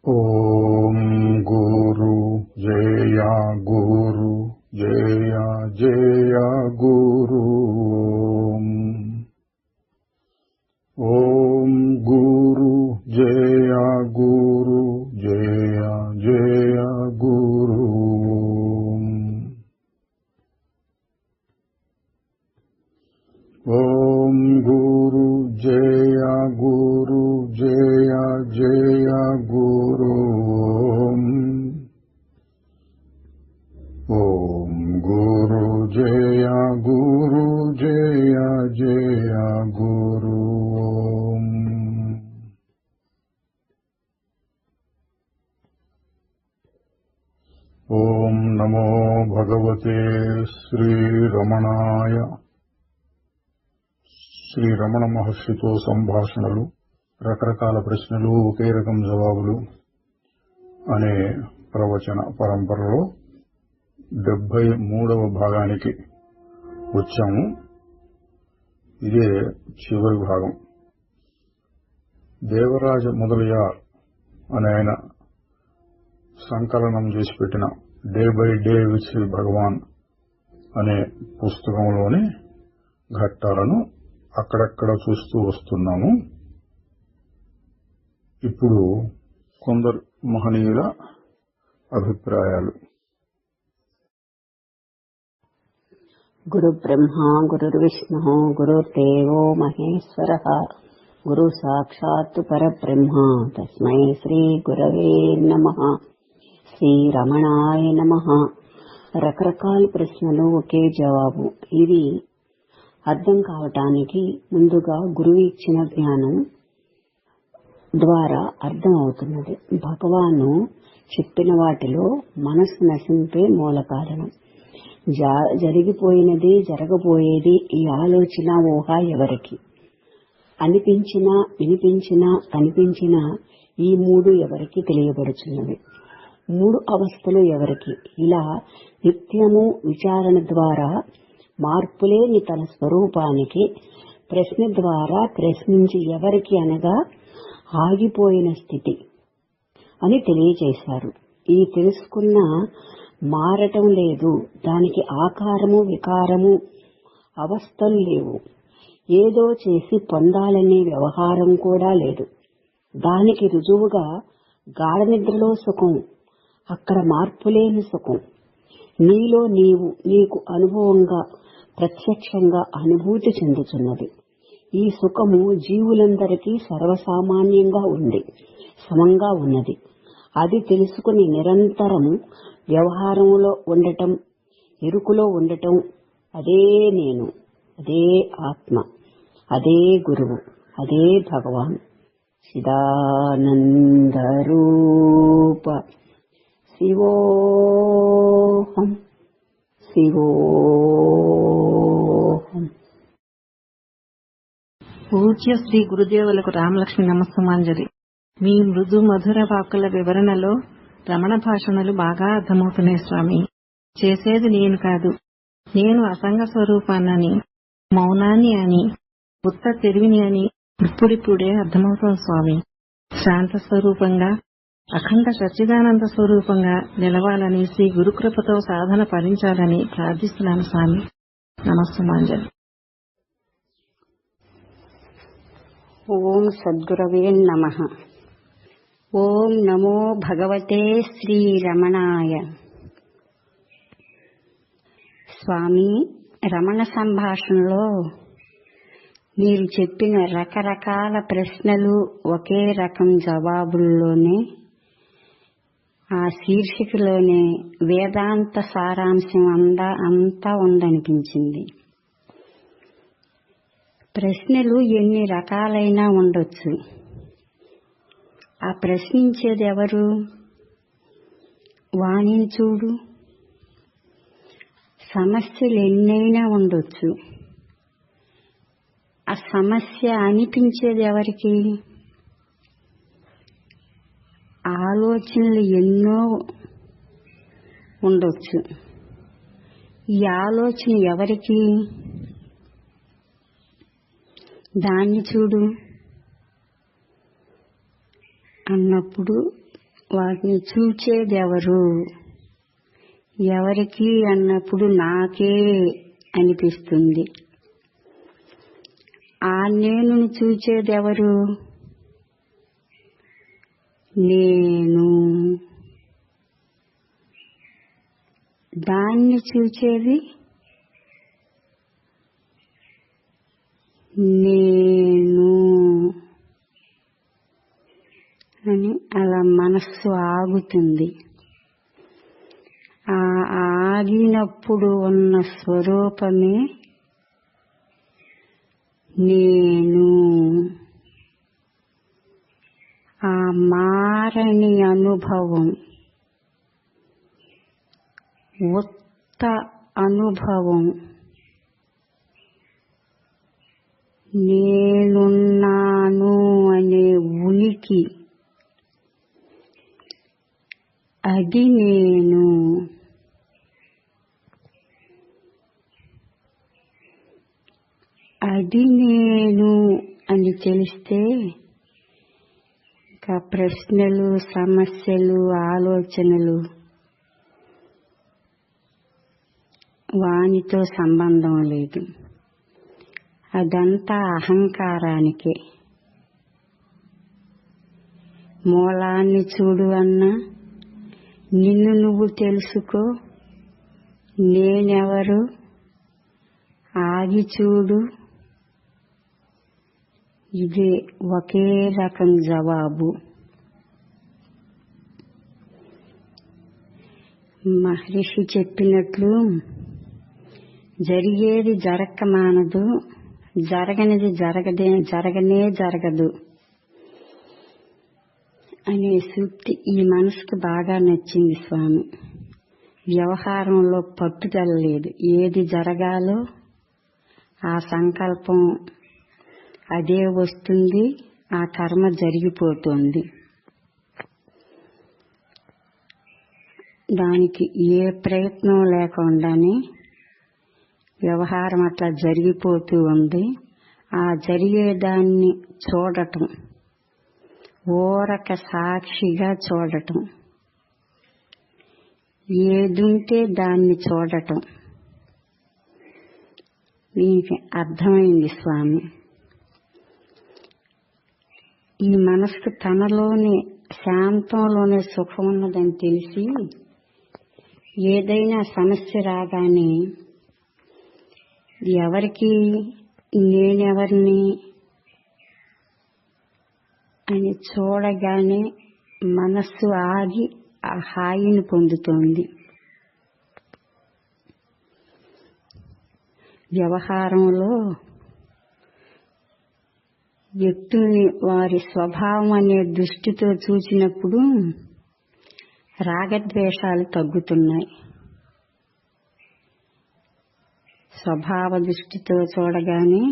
ఓం గురు జయ గురు జయ జయ గురు ఓం గురు జయ గురు జయ జయ గురు ఓం గురు జయ గురు జయ జయ గురు ఓం గురు జయ గురు జయ జయ గురు ఓం నమో భగవతే శ్రీ రమణాయ. శ్రీ రమణ మహర్షితో సంభాషణలు, రకరకాల ప్రశ్నలు, ఒకే రకం జవాబులు అనే ప్రవచన పరంపరలో 73వ భాగానికి వచ్చాము. ఇదే చివరి భాగం. దేవరాజ మొదలయార్ అనే ఆయన సంకలనం చేసి పెట్టిన day by day with Shri Bhagavan అనే పుస్తకంలోని ఘట్టాలను అక్కడక్కడ చూస్తూ వస్తున్నాము. ఇప్పుడు కొందరు మహనీయుల అభిప్రాయాలు. గురు బ్రహ్మ గురుర్విష్ణు గురుర్దేవో మహేశ్వర గురు సాక్షాత్ పరబ్రహ్మ తస్మై శ్రీ గురవే నమః. శ్రీ రమణాయ నమః. రకరకాల ప్రశ్నలు ఒకే జవాబు. ఇది అర్థం కావటానికి ముందుగా గురువు ఇచ్చిన జ్ఞానం ద్వారా అర్థం అవుతున్నది. భగవాను చెప్పిన వాటిలో మనసు నశింపే మూల కారణం. జరిగిపోయినది, జరగబోయేది ఈ ఆలోచన, ఊహ ఎవరికి? అనిపించినా, వినిపించినా, కనిపించినా ఈ మూడు ఎవరికి తెలియబడుచున్నవి? మూడు అవస్థలు ఎవరికి? ఇలా నిత్యము విచారణ ద్వారా మార్పులేని తన స్వరూపానికి ప్రశ్న ద్వారా ప్రశ్నించి ఎవరికి అనగా ఆగిపోయిన స్థితి అని తెలియజేశారు. ఈ తెలుసుకున్న మారటం లేదు, దానికి ఆకారము, వికారము, అవస్థలు లేవు, ఏదో చేసి పొందాలనే వ్యవహారం కూడా లేదు. దానికి రుజువుగా గాఢ నిద్రలో సుఖం, అక్కడ మార్పులేని సుఖం, నీలో నీవు, నీకు అనుభవంగా ప్రత్యక్షంగా అనుభూతి చెందుతున్నది. ఈ సుఖము జీవులందరికీ సర్వసామాన్యంగా ఉంది, సమంగా ఉన్నది. అది తెలుసుకుని నిరంతరము వ్యవహారంలో ఉండటం, ఎరుకులో ఉండటం, అదే నేను, అదే ఆత్మ, అదే గురువు, అదే భగవాన్. చిదానందరూప శివోహం శివోహం. పూజ్య శ్రీ గురుదేవులకు రామలక్ష్మి నమస్తమాంజలి. మీ మృదు మధుర వాక్కుల వివరణలో రమణ భాషణలు బాగా అర్థమవుతున్నాయి స్వామి. చేసేది నేను కాదు, నేను అసంగ స్వరూపాన్నని, మౌనాన్ని అని, ఉత్త తెలివిని అని ఇప్పుడిప్పుడే అర్థమవుతోంది స్వామి. శాంత స్వరూపంగా, అఖండ సచ్చిదానంద స్వరూపంగా నిలవాలని, శ్రీ గురుకృపతో సాధన ఫలించాలని ప్రార్థిస్తున్నాను స్వామి. నమస్తమాంజలి. ఓం సద్గురవే నమః. ఓం నమో భగవతే శ్రీ రమణాయ. స్వామి, రమణ సంభాషణలో మీరు చెప్పిన రకరకాల ప్రశ్నలు ఒకే రకం జవాబుల్లోనే, ఆ శీర్షికలోనే వేదాంత సారాంశం అంతా ఉందనిపించింది. ప్రశ్నలు ఎన్ని రకాలైనా ఉండొచ్చు. ఆ ప్రశ్నించేది ఎవరు? వాణిని చూడు. సమస్యలు ఎన్నైనా ఉండొచ్చు. ఆ సమస్య అనిపించేది ఎవరికి? ఆలోచనలు ఎన్నో ఉండొచ్చు. ఈ ఆలోచన ఎవరికి? దాన్ని చూడు అన్నప్పుడు వాటిని చూచేదెవరు? ఎవరికి అన్నప్పుడు నాకే అనిపిస్తుంది. ఆ నేను చూచేదెవరు? నేను. దాన్ని చూచేది నేను అని అలా మనస్సు ఆగుతుంది. ఆ ఆగినప్పుడు ఉన్న స్వరూపమే నేను. ఆ మారని అనుభవం, ఉత్త అనుభవం, నేనున్నాను అనే ఉనికి, అది నేను. అది నేను అని తెలిస్తే ఇంకా ప్రశ్నలు, సమస్యలు, ఆలోచనలు వానితో సంబంధం లేదు. అదంతా అహంకారానికే. మూలాన్ని చూడు అన్నా, నిన్ను నువ్వు తెలుసుకో, నేనెవరు, ఆగి చూడు, ఇదే ఒకే రకం జవాబు. మహర్షి చెప్పినట్లు జరిగేది జరక్క మానదు, జరగనిది జరగనే జరగదు అనే సూక్తి ఈ మనసుకు బాగా నచ్చింది స్వామి. వ్యవహారంలో పట్టుదల లేదు. ఏది జరగాలో ఆ సంకల్పం అదే వస్తుంది, ఆ కర్మ జరిగిపోతుంది. దానికి ఏ ప్రయత్నం లేకుండానే వ్యవహారం అట్లా జరిగిపోతూ ఉంది. ఆ జరిగేదాన్ని చూడటం, ఓరక సాక్షిగా చూడటం, ఏదుంటే దాన్ని చూడటం. దీనికి అర్థమైంది స్వామి. ఈ మనస్సు తనలోనే శాంతంలోనే సుఖం ఉన్నదని తెలిసి ఏదైనా సమస్య రాగానే ఎవరికి, నేనెవరిని అని చూడగానే మనస్సు ఆగి ఆ హాయిని పొందుతోంది. వ్యవహారంలో వ్యక్తుల్ని వారి స్వభావం అనే దృష్టితో చూసినప్పుడు రాగద్వేషాలు తగ్గుతున్నాయి. స్వభావ దృష్టితో చూడగానే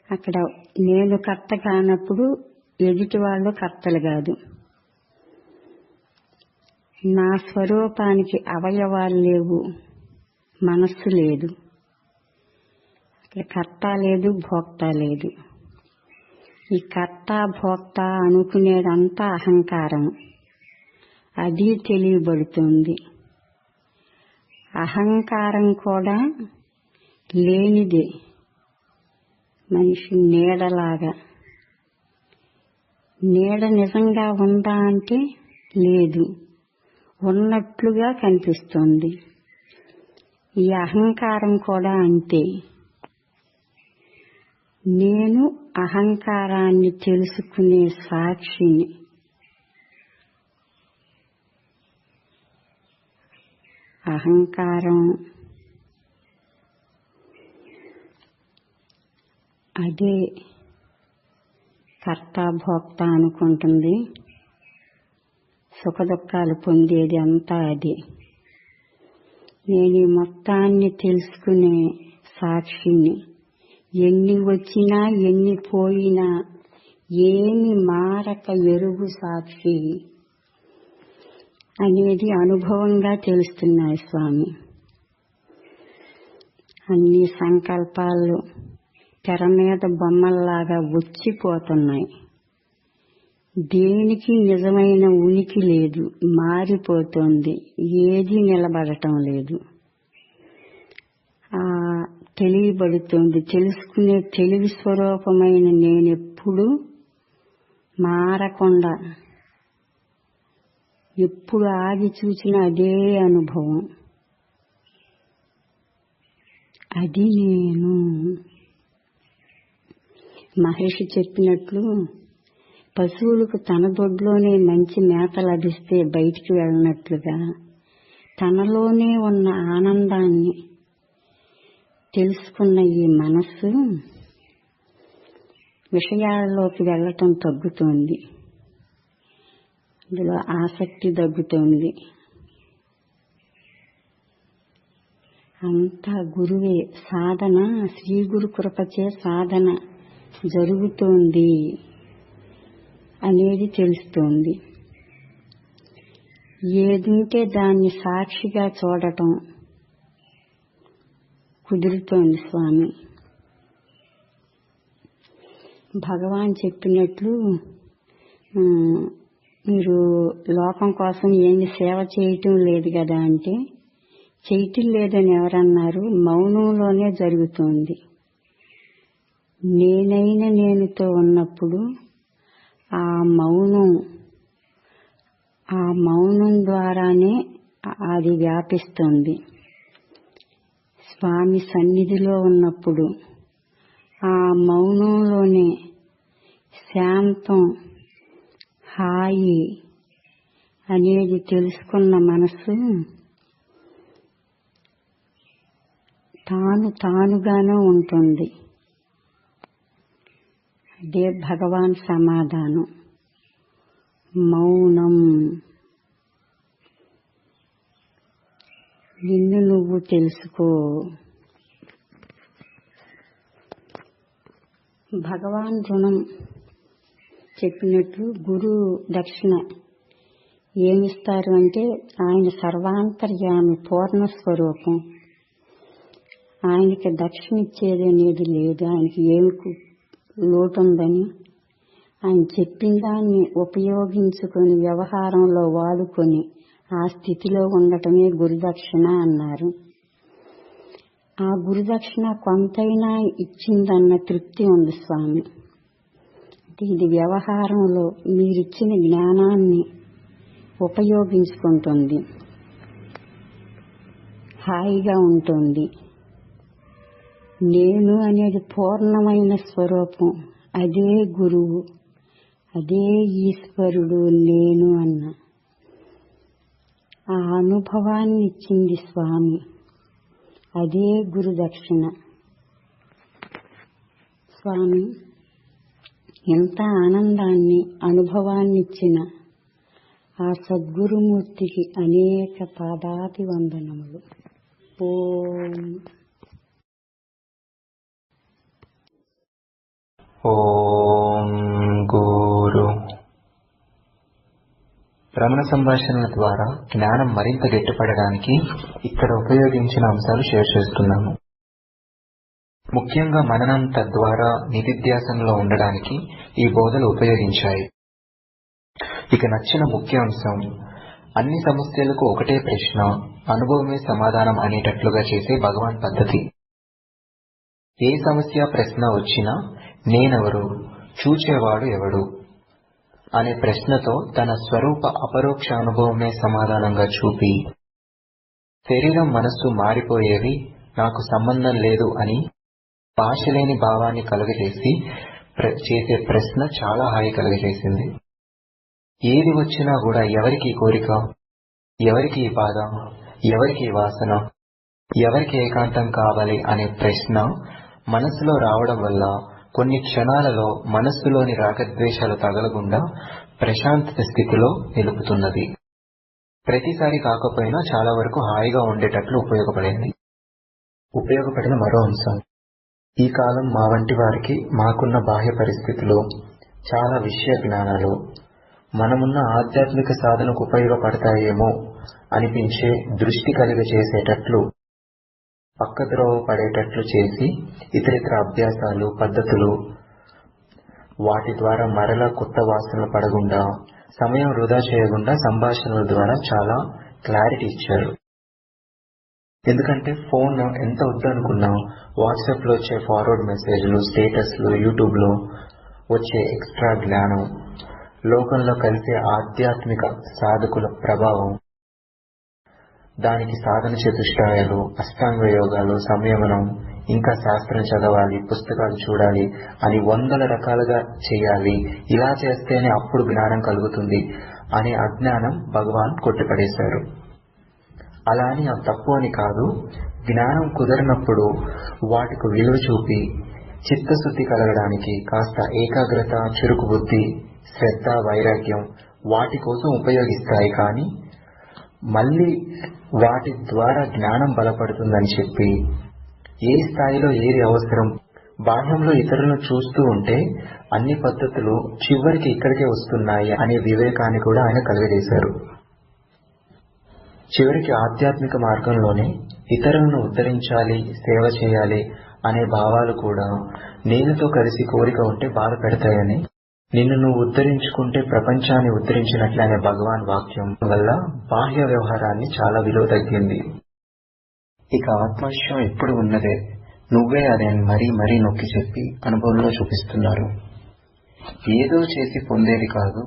అక్కడ నేను కర్త కానప్పుడు ఎదుటి వాళ్ళు కర్తలు కాదు. నా స్వరూపానికి అవయవాలు లేవు, మనస్సు లేదు, అక్కడ కర్త లేదు, భోక్త లేదు. ఈ కర్త భోక్త అనుకునేదంతా అహంకారం. అది తెలియబడుతుంది. అహంకారం కూడా లేనిదే, మనిషి నీడలాగా. నీడ నిజంగా ఉందా అంటే లేదు, ఉన్నట్లుగా కనిపిస్తుంది. ఈ అహంకారం కూడా అంతే. నేను అహంకారాన్ని తెలుసుకునే సాక్షిని. అహంకారం అదే కర్త భోక్త అనుకుంటుంది. సుఖదుఖాలు పొందేది అంతా అదే. నేను ఈ మొత్తాన్ని తెలుసుకునే సాక్షిని. ఎన్ని వచ్చినా ఎన్ని పోయినా ఏమి మారక ఎరుగు సాక్షి అనేది అనుభవంగా తెలుస్తున్నాయి స్వామి. అన్ని సంకల్పాలు తెర మీద బొమ్మల్లాగా వచ్చిపోతున్నాయి. దేనికి నిజమైన ఉనికి లేదు, మారిపోతోంది, ఏది నిలబడటం లేదు. తెలియబడుతోంది. తెలుసుకునే తెలివి స్వరూపమైన నేనెప్పుడు మారకుండా ఎప్పుడు ఆగి చూసిన అదే అనుభవం. అది నేను. మహర్షి చెప్పినట్లు పశువులకు తన దొడ్లోనే మంచి మేత లభిస్తే బయటికి వెళ్ళినట్లుగా తనలోనే ఉన్న ఆనందాన్ని తెలుసుకున్న ఈ మనస్సు విషయాల్లోకి వెళ్ళటం తగ్గుతోంది. అందులో ఆసక్తి తగ్గుతోంది. అంతా గురువే. సాధన శ్రీ గురు కృపచే సాధన జరుగుతోంది అనేది తెలుస్తోంది. ఏదుంటే దాన్ని సాక్షిగా చూడటం కుదురుతోంది స్వామి. భగవాన్ చెప్పినట్లు మీరు లోకం కోసం ఏమి సేవ చేయటం లేదు కదా అంటే, చేయటం లేదని ఎవరన్నారు? మౌనంలోనే జరుగుతోంది. నేనైన నేనుతో ఉన్నప్పుడు ఆ మౌనం ద్వారానే అది వ్యాపిస్తుంది. స్వామి సన్నిధిలో ఉన్నప్పుడు ఆ మౌనంలోనే శాంతం, హాయి అనేది తెలుసుకున్న మనసు తానుగానే ఉంటుంది. అదే భగవాన్ సమాధానం. మౌనం. నిన్ను నువ్వు తెలుసుకో. భగవాన్ రుణం చెప్పినట్లు గురు దక్షిణ ఏమిస్తారు అంటే, ఆయన సర్వాంతర్యామి, పూర్ణ స్వరూపం. ఆయనకి దక్షిణ ఇచ్చేది అనేది లేదు. ఆయనకి ఏమి లోటుందని ఆయన చెప్పిన దాన్ని ఉపయోగించుకొని వ్యవహారంలో వాడుకొని ఆ స్థితిలో ఉండటమే గురుదక్షిణ అన్నారు. ఆ గురుదక్షిణ కొంతైనా ఇచ్చిందన్న తృప్తి ఉంది స్వామి. ఇది వ్యవహారంలో మీరిచ్చిన జ్ఞానాన్ని ఉపయోగించుకుంటుంది, హాయిగా ఉంటుంది. నేను అనేది పూర్ణమైన స్వరూపం. అదే గురువు, అదే ఈశ్వరుడు నేను అన్న ఆ అనుభవాన్ని ఇచ్చింది స్వామి. అదే గురుదక్షిణ. స్వామి ఎంత ఆనందాన్ని, అనుభవాన్ని ఇచ్చిన ఆ సద్గురుమూర్తికి అనేక పాదాభివందనములు. ఓం గురు. రమణ సంభాషణల ద్వారా జ్ఞానం మరింత గట్టిపడడానికి ఇక్కడ ఉపయోగించిన అంశాలు షేర్ చేస్తున్నాము. ముఖ్యంగా మననం తద్వారా నిధిధ్యాసనలో ఉండడానికి ఈ బోధలు ఉపయోగించాయి. ఇక నచ్చిన ముఖ్య అంశం, అన్ని సమస్యలకు ఒకటే ప్రశ్న, అనుభవమే సమాధానం అనేటట్లుగా చేసే భగవాన్ పద్ధతి. ఏ సమస్య ప్రశ్న వచ్చినా నేనెవరు, చూచేవాడు ఎవడు అనే ప్రశ్నతో తన స్వరూప అపరోక్ష అనుభవమే సమాధానంగా చూపి, శరీరం మనస్సు మారిపోయేవి, నాకు సంబంధం లేదు అని భాషలేని భావాన్ని కలుగజేసి చేసే ప్రశ్న చాలా హాయి కలుగజేసింది. ఏది వచ్చినా కూడా ఎవరికి కోరిక, ఎవరికి బాధ, ఎవరికి వాసన, ఎవరికి ఏకాంతం కావాలి అనే ప్రశ్న మనస్సులో రావడం వల్ల కొన్ని క్షణాలలో మనస్సులోని రాగద్వేషాలు తగలకుండా ప్రశాంతత స్థితిలో నిలుపుతున్నది. ప్రతిసారి కాకపోయినా చాలా వరకు హాయిగా ఉండేటట్లు ఉపయోగపడిన మరో అంశం, ఈ కాలం మా వంటి వారికి మాకున్న బాహ్య పరిస్థితులు, చాలా విషయ జ్ఞానాలు మనమున్న ఆధ్యాత్మిక సాధనకు ఉపయోగపడతాయేమో అనిపించే దృష్టి కలిగచేసేటట్లు, పక్కద్రోవ పడేటట్లు చేసి ఇతరితర అభ్యాసాలు, పద్ధతులు వాటి ద్వారా మరలా కొత్త వాసనలు పడకుండా, సమయం వృధా చేయకుండా సంభాషణల ద్వారా చాలా క్లారిటీ ఇచ్చారు. ఎందుకంటే ఫోన్ ఎంత వద్దనుకున్నా వాట్సాప్ లో వచ్చే ఫార్వర్డ్ మెసేజ్లు, స్టేటస్లు, యూట్యూబ్ లో వచ్చే ఎక్స్ట్రా జ్ఞానం, లోకంలో కలిసే ఆధ్యాత్మిక సాధకుల ప్రభావం, దానికి సాధన చతుష్టయాలు, అష్టాంగ యోగాలు, సంయమనం, ఇంకా శాస్త్రం చదవాలి, పుస్తకాలు చూడాలి అని 100 రకాలుగా చేయాలి, ఇలా చేస్తేనే అప్పుడు జ్ఞానం కలుగుతుంది అనే అజ్ఞానం భగవాన్ కొట్టిపడేశారు. అలా అని తప్పు అని కాదు. జ్ఞానం కుదరినప్పుడు వాటికి విలువ చూపి చిత్తశుద్ధి కలగడానికి కాస్త ఏకాగ్రత, చురుకు బుద్ధి, శ్రద్ధ, వైరాగ్యం వాటి కోసం ఉపయోగిస్తాయి. కానీ మళ్ళీ వాటి ద్వారా జ్ఞానం బలపడుతుందని చెప్పి ఏ స్థాయిలో ఏది అవసరం, బాహ్యంలో ఇతరులను చూస్తూ ఉంటే అన్ని పద్ధతులు చివరికి ఇక్కడికే వస్తున్నాయి అనే వివేకాన్ని కూడా ఆయన కలుగజేశారు. చివరికి ఆధ్యాత్మిక మార్గంలోనే ఇతరులను ఉద్ధరించాలి, సేవ చేయాలి అనే భావాలు కూడా నేనుతో కలిసి కోరిక ఉంటే బాధ పెడతాయని, నిన్ను నువ్వు ఉద్ధరించుకుంటే ప్రపంచాన్ని ఉద్ధరించినట్లే అనే భగవాన్ వాక్యం వల్ల బాహ్య వ్యవహారాన్ని చాలా విలువ తగ్గింది. ఇక ఆత్మవిషయం ఎప్పుడు ఉన్నదే, నువ్వే అదే మరీ మరీ నొక్కి చెప్పి అనుభవంలో చూపిస్తున్నారు. ఏదో చేసి పొందేది కాదు,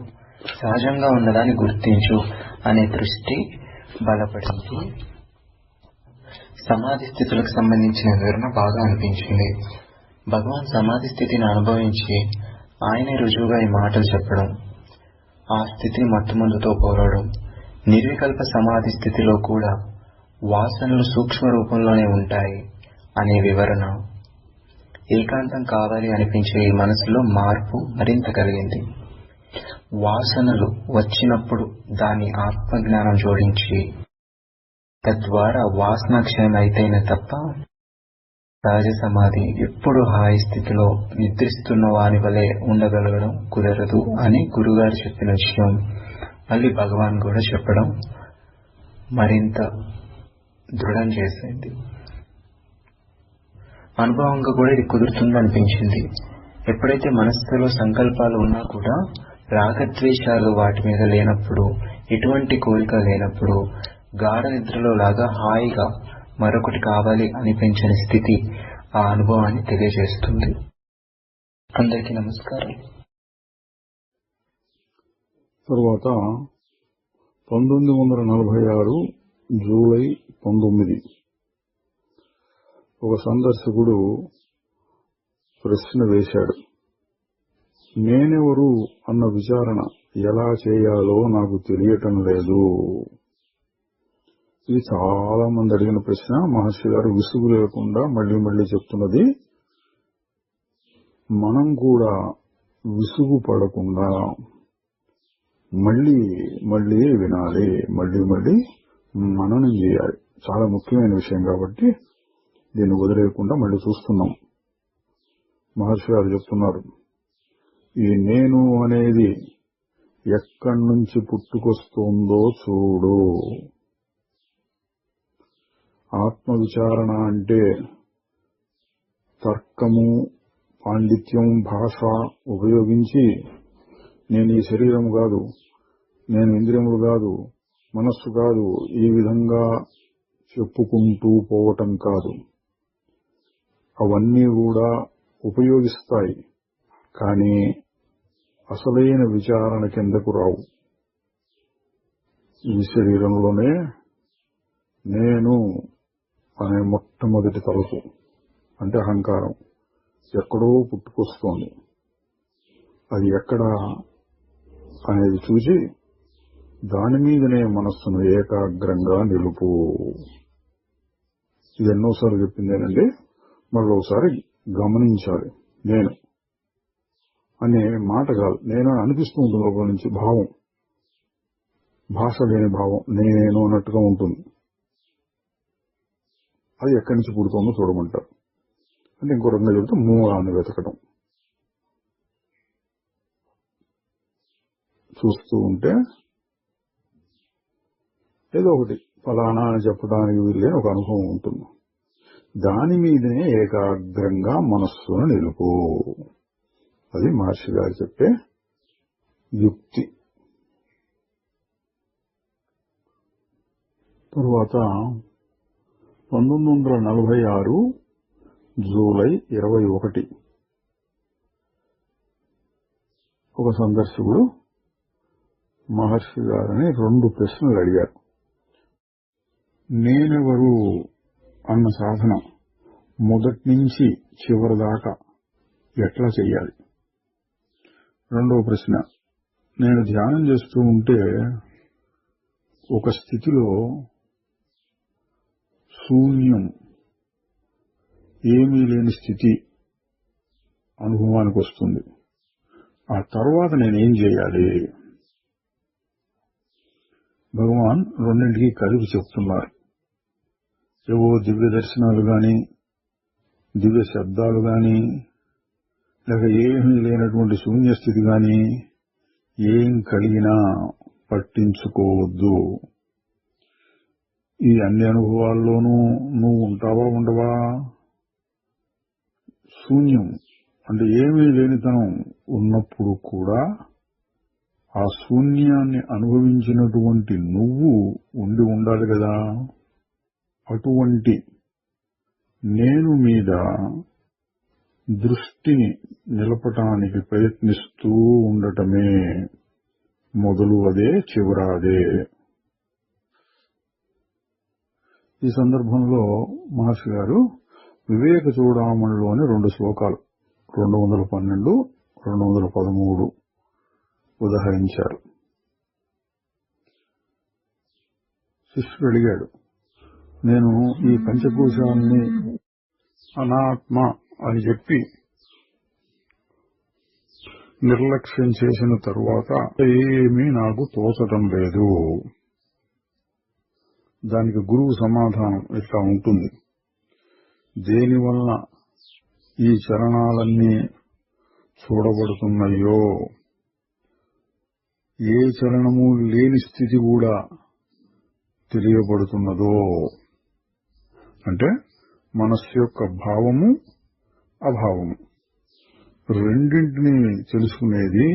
సహజంగా ఉన్నదాన్ని గుర్తించు అనే దృష్టి బలపడింది. సమాధి స్థితులకు సంబంధించిన వివరణ బాగా అనిపించింది. భగవాన్ సమాధి స్థితిని అనుభవించి ఆయనే రుజువుగా ఈ మాటలు చెప్పడం, ఆ స్థితిని మత్తుమందుతో పోరాడడం, నిర్వికల్ప సమాధి స్థితిలో కూడా వాసనలు సూక్ష్మ రూపంలోనే ఉంటాయి అనే వివరణ, ఏకాంతం కావాలి అనిపించే ఈ మనసులో మార్పు మరింత కలిగింది. వాసనలు వచ్చినప్పుడు దాని ఆత్మజ్ఞానం జోడించి తద్వారా వాసన క్షయం అయితేనే తప్ప సహజ సమాధి ఎప్పుడు హాయి స్థితిలో నిద్రిస్తున్న వాని వలె ఉండగలగడం కుదరదు అని గురుగారు చెప్పిన విషయం మళ్ళీ భగవాన్ కూడా చెప్పడం మరింత దృఢం చేసింది. అనుభవంగా కూడా ఇది కుదురుతుంది అనిపించింది. ఎప్పుడైతే మనస్సులో సంకల్పాలు ఉన్నా కూడా రాగద్వేషాలు వాటి మీద లేనప్పుడు, ఎటువంటి కోరిక లేనప్పుడు, గాఢ నిద్రలో లాగా హాయిగా మరొకటి కావాలి అనిపించని స్థితి ఆ అనుభవాన్ని తెలియజేస్తుంది. అందరికీ నమస్కారం. తరువాత 1946 జూలై 19 ఒక సందర్శకుడు ప్రశ్న వేశాడు. నేనెవరు అన్న విచారణ ఎలా చేయాలో నాకు తెలియటం లేదు. ఇది చాలా మంది అడిగిన ప్రశ్న. మహర్షి గారు విసుగు లేకుండా మళ్లీ మళ్లీ చెప్తున్నది. మనం కూడా విసుగు పడకుండా మళ్లీ మళ్లీ వినాలి, మళ్లీ మళ్లీ మననం చేయాలి. చాలా ముఖ్యమైన విషయం కాబట్టి దీన్ని వదిలేయకుండా మళ్లీ చూస్తున్నాం. మహర్షి గారు చెప్తున్నారు, ఈ నేను అనేది ఎక్కడి నుంచి పుట్టుకొస్తుందో చూడు. ఆత్మవిచారణ అంటే తర్కము, పాండిత్యం, భాష ఉపయోగించి నేను ఈ శరీరం కాదు, నేను ఇంద్రియములు కాదు, మనస్సు కాదు, ఈ విధంగా చెప్పుకుంటూ పోవటం కాదు. అవన్నీ కూడా ఉపయోగిస్తాయి, కానీ అసలైన విచారణ కిందకు రావు. ఈ శరీరంలోనే నేను అనే మొట్టమొదటి తలుపు అంటే అహంకారం ఎక్కడో పుట్టుకొస్తోంది. అది ఎక్కడ అనేది చూసి దాని మీదనే మనస్సును ఏకాగ్రంగా నిలుపు. ఇది ఎన్నోసార్లు చెప్పిందేనండి, మళ్ళోసారి గమనించాలి. నేను అనే మాట కాదు, నేను అనిపిస్తూ ఉంటుంది లోపల నుంచి భావం, భాష లేని భావం, నేను అన్నట్టుగా ఉంటుంది. అది ఎక్కడి నుంచి పుడుతుందో చూడమంటారు. అంటే ఇంకో రకంగా చెబితే మూలాన్ని వెతకడం. చూస్తూ ఉంటే ఏదో ఒకటి ఫలానా అని చెప్పడానికి వీళ్ళే ఒక అనుభవం ఉంటుంది. దాని మీదనే ఏకాగ్రంగా మనస్సును నిలుపు. అది మహర్షి గారు చెప్పే యుక్తి. తరువాత 1946 జూలై 21 ఒక సందర్శకుడు మహర్షి గారిని 2 ప్రశ్నలు అడిగారు. నేనెవరు అన్న సాధన మొదటి నుంచి చివరి దాకా ఎట్లా చెయ్యాలి? రెండవ ప్రశ్న, నేను ధ్యానం చేస్తూ ఉంటే ఒక స్థితిలో శూన్యం, ఏమీ లేని స్థితి అనుభవానికి వస్తుంది. ఆ తర్వాత నేనేం చేయాలి? భగవాన్ రెండింటికి కలిపి చెప్తున్నారు. ఏవో దివ్య దర్శనాలు గాని, దివ్య శబ్దాలు గాని, లేక ఏమీ లేనటువంటి శూన్యస్థితి గాని ఏం కలిగినా పట్టించుకోవద్దు. ఈ అన్ని అనుభవాల్లోనూ నువ్వు ఉంటావా ఉండవా? శూన్యం అంటే ఏమీ లేనితనం ఉన్నప్పుడు కూడా ఆ శూన్యాన్ని అనుభవించినటువంటి నువ్వు ఉండి ఉండాలి కదా. అటువంటి నేను మీద దృష్టిని నిలపటానికి ప్రయత్నిస్తూ ఉండటమే మొదలు అదే చివరాదే. ఈ సందర్భంలో మహర్షి గారు వివేక చూడామణిలోని 2 శ్లోకాలు 212, 213 ఉదహరించారు. శిష్యుడు అడిగాడు, నేను ఈ పంచకోశాన్ని అనాత్మ అని చెప్పి నిర్లక్ష్యం చేసిన తరువాత ఏమీ నాకు తోచటం లేదు. దానికి గురువు సమాధానం ఇట్లా ఉంటుంది. దేనివల్ల ఈ చరణాలన్నీ చూడబడుతున్నాయో, ఏ చరణము లేని స్థితి కూడా తెలియబడుతున్నదో, అంటే మనస్సు యొక్క భావము అభావము రెండింటినీ తెలుసుకునేది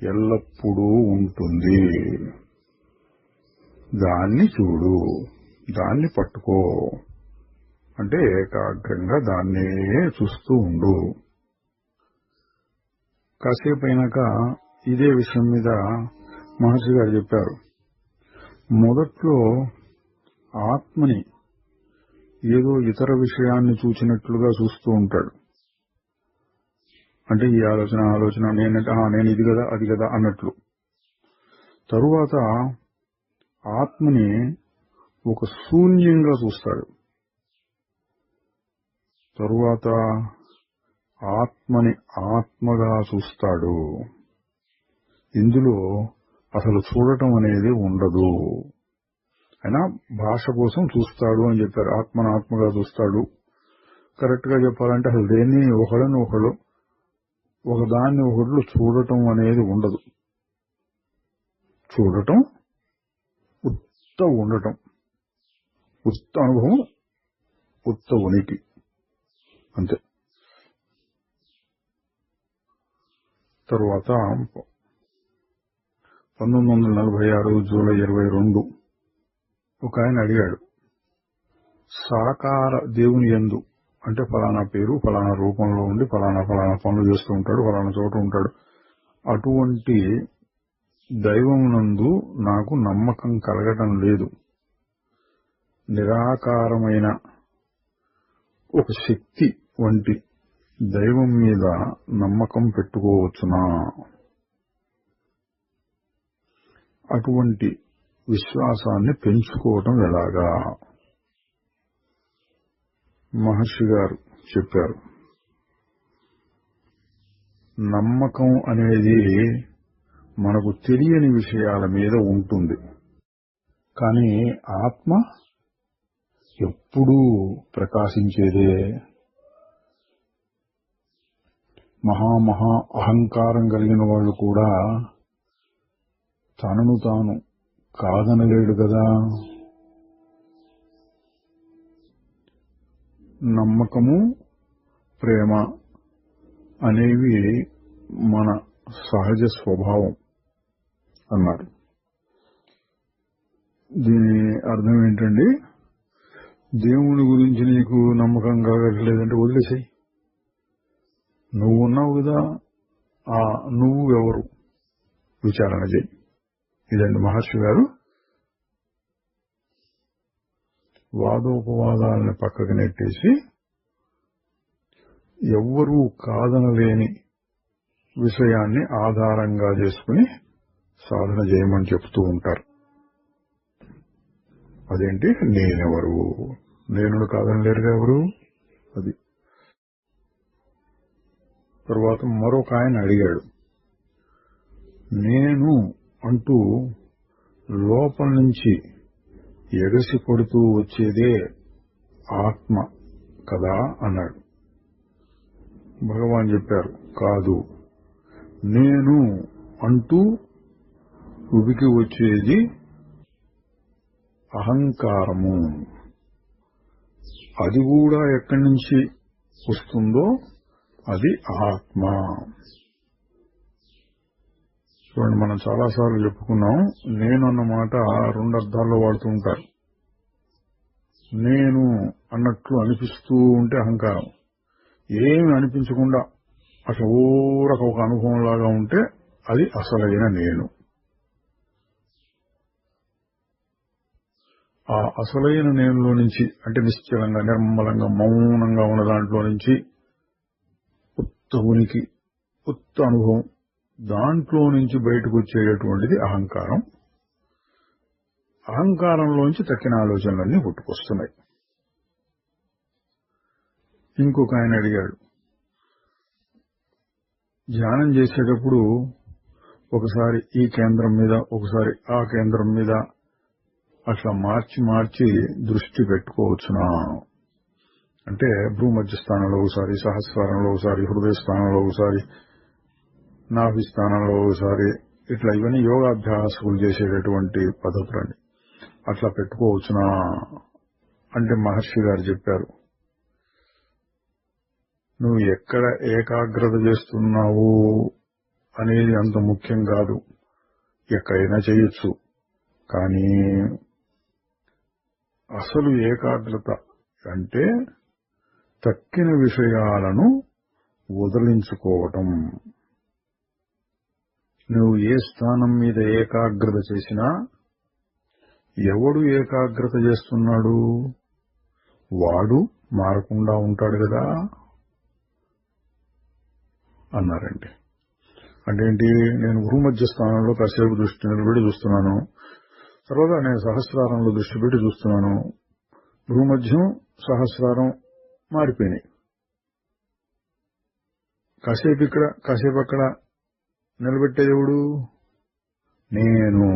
ఎల్లప్పుడూ ఉంటుంది. దాన్ని చూడు, దాన్ని పట్టుకో అంటే ఏకాగ్రంగా దాన్నే చూస్తూ ఉండు. కాసేపు అయినాక ఇదే విషయం మీద మహర్షి గారు చెప్పారు. మొదట్లో ఆత్మని ఏదో ఇతర విషయాన్ని చూచినట్లుగా చూస్తూ ఉంటాడు. అంటే ఈ ఆలోచన నేనంటే నేను ఇది కదా అది కదా అన్నట్లు. తరువాత ఆత్మని ఒక శూన్యంగా చూస్తాడు. తరువాత ఆత్మని ఆత్మగా చూస్తాడు. ఇందులో అసలు చూడటం అనేది ఉండదు. అయినా భాష కోసం చూస్తాడు అని చెప్పారు. ఆత్మను ఆత్మగా చూస్తాడు. కరెక్ట్ గా చెప్పాలంటే అసలు దేన్ని ఒకళ్ళని ఒకళ్ళు ఒకదాన్ని ఒకళ్ళు చూడటం అనేది ఉండదు. చూడటం ఉత్త ఉండటం, ఉత్త అనుభవం, ఉత్త ఉనికి అంతే. తరువాత 1946 జూలై 22 ఒక ఆయన అడిగాడు, సాకార దేవుని యందు అంటే ఫలానా పేరు ఫలానా రూపంలో ఉండి ఫలానా పనులు చేస్తూ ఉంటాడు, ఫలానా చోట ఉంటాడు, అటువంటి దైవమునందు నాకు నమ్మకం కలగటం లేదు. నిరాకారమైన ఒక శక్తి వంటి దైవం మీద నమ్మకం పెట్టుకోవచ్చునా? అటువంటి విశ్వాసాన్ని పెంచుకోవటం ఎలాగా? మహర్షి గారు చెప్పారు, నమ్మకం అనేది మనకు తెలియని విషయాల మీద ఉంటుంది. కానీ ఆత్మ ఎప్పుడూ ప్రకాశించేదే. మహా అహంకారం కలిగిన వాళ్ళు కూడా తనను తాను కాదనలేడు కదా. నమ్మకము, ప్రేమ అనేవి మన సహజ స్వభావం అన్నారు. దీని అర్థం ఏంటండి? దేవుని గురించి నీకు నమ్మకం కలగట్లేదంటే వదిలేసాయి. నువ్వు ఉన్నావు కదా, ఆ నువ్వు ఎవరు విచారణ చేయి. ఇదండి మహర్షి గారు వాదోపవాదాలను పక్కకు నెట్టేసి ఎవ్వరూ కాదనలేని విషయాన్ని ఆధారంగా చేసుకుని సాధన చేయమని చెప్తూ ఉంటారు. అదేంటి? నేనెవరు? నేను కాదనలేరుగా ఎవరు? అది. తర్వాత మరొక ఆయన అడిగాడు, నేను అంటూ లోపల నుంచి ఎగసి పడుతూ వచ్చేదే ఆత్మ కదా అన్నాడు. భగవాన్ చెప్పారు, కాదు, నేను అంటూ ఉబికి వచ్చేది అహంకారము. అది కూడా ఎక్కడి నుంచి వస్తుందో అది ఆత్మ. చూడండి, మనం చాలాసార్లు చెప్పుకున్నాం, నేను అన్న మాట రెండు అర్థాల్లో వాడుతూ ఉంటారు. నేను అన్నట్లు అనిపిస్తూ ఉంటే అహంకారం, ఏమి అనిపించకుండా అసలు ఊరక ఒక అనుభవం లాగా ఉంటే అది అసలైన నేను. ఆ అసలైన నేనులో నుంచి, అంటే నిశ్చలంగా నిర్మలంగా మౌనంగా ఉన్న దాంట్లో నుంచి ఉత్త ఉనికి, ఉత్త అనుభవం, దాంట్లో నుంచి బయటకు వచ్చేటటువంటిది అహంకారం. అహంకారంలోంచి తక్కిన ఆలోచనలన్నీ పుట్టుకొస్తున్నాయి. ఇంకొక ఆయన అడిగాడు, ధ్యానం చేసేటప్పుడు ఒకసారి ఈ కేంద్రం మీద, ఒకసారి ఆ కేంద్రం మీద అట్లా మార్చి మార్చి దృష్టి పెట్టుకోవచ్చునా? అంటే భూమధ్య స్థానంలో ఒకసారి, సహస్రారంలో ఒకసారి, హృదయ స్థానంలో ఒకసారి, నాభి స్థానంలో ఒకసారి, ఇట్లా ఇవన్నీ యోగాభ్యాసకులు చేసేటటువంటి పద్ధతులండి. అట్లా పెట్టుకోవచ్చునా అంటే మహర్షి గారు చెప్పారు, నువ్వు ఎక్కడ ఏకాగ్రత చేస్తున్నావు అనేది అంత ముఖ్యం కాదు, ఎక్కడైనా చేయొచ్చు. కానీ అసలు ఏకాగ్రత అంటే తక్కిన విషయాలను వదిలించుకోవటం. నువ్వు ఏ స్థానం మీద ఏకాగ్రత చేసినా, ఎవడు ఏకాగ్రత చేస్తున్నాడు వాడు మారకుండా ఉంటాడు కదా అన్నారండి. అంటే ఏంటి? నేను భూమధ్య స్థానంలో కాసేపు దృష్టి నిలబెట్టి చూస్తున్నాను, తర్వాత నేను సహస్రారంలో దృష్టి పెట్టి చూస్తున్నాను, భూమధ్యం సహస్రారం మారిపోయినాయి. కాసేపు ఇక్కడ, కాసేపు అక్కడ నిలబెట్టే దేవుడు నేను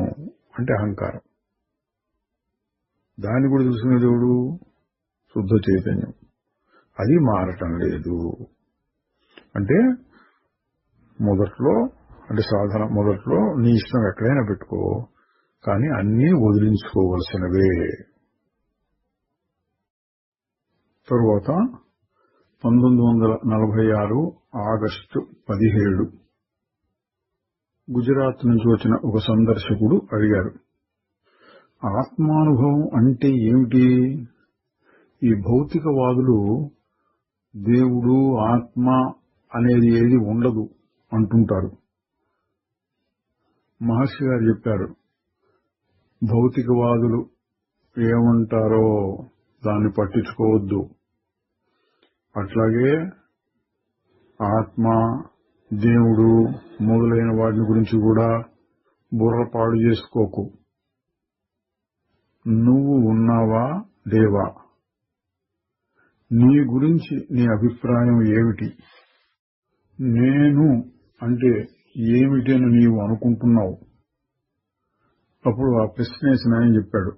అంటే అహంకారం. దాన్ని కూడా తెలుసుకునే దేవుడు శుద్ధ చైతన్యం. అది మారటం లేదు. అంటే మొదట్లో, అంటే సాధన మొదట్లో నీ ఇష్టం ఎక్కడైనా పెట్టుకో, కానీ అన్నీ వదిలించుకోవలసినవే. తరువాత 1946 ఆగస్టు 17 గుజరాత్ నుంచి వచ్చిన ఒక సందర్శకుడు అడిగారు, ఆత్మానుభవం అంటే ఏమిటి? ఈ భౌతికవాదులు దేవుడు, ఆత్మ అనేది ఏది ఉండదు అంటుంటారు. మహర్షి గారు చెప్పారు, భౌతికవాదులు ఏమంటారో దాన్ని పట్టించుకోవద్దు. అట్లాగే ఆత్మ, దేవుడు మొదలైన వాటిని గురించి కూడా బుర్రపాడు చేసుకోకు. నువ్వు ఉన్నావా లేవా? నీ గురించి నీ అభిప్రాయం ఏమిటి? నేను అంటే ఏమిటని నీవు అనుకుంటున్నావు? అప్పుడు ఆ ప్రశ్న వేసిన ఆయన చెప్పాడు,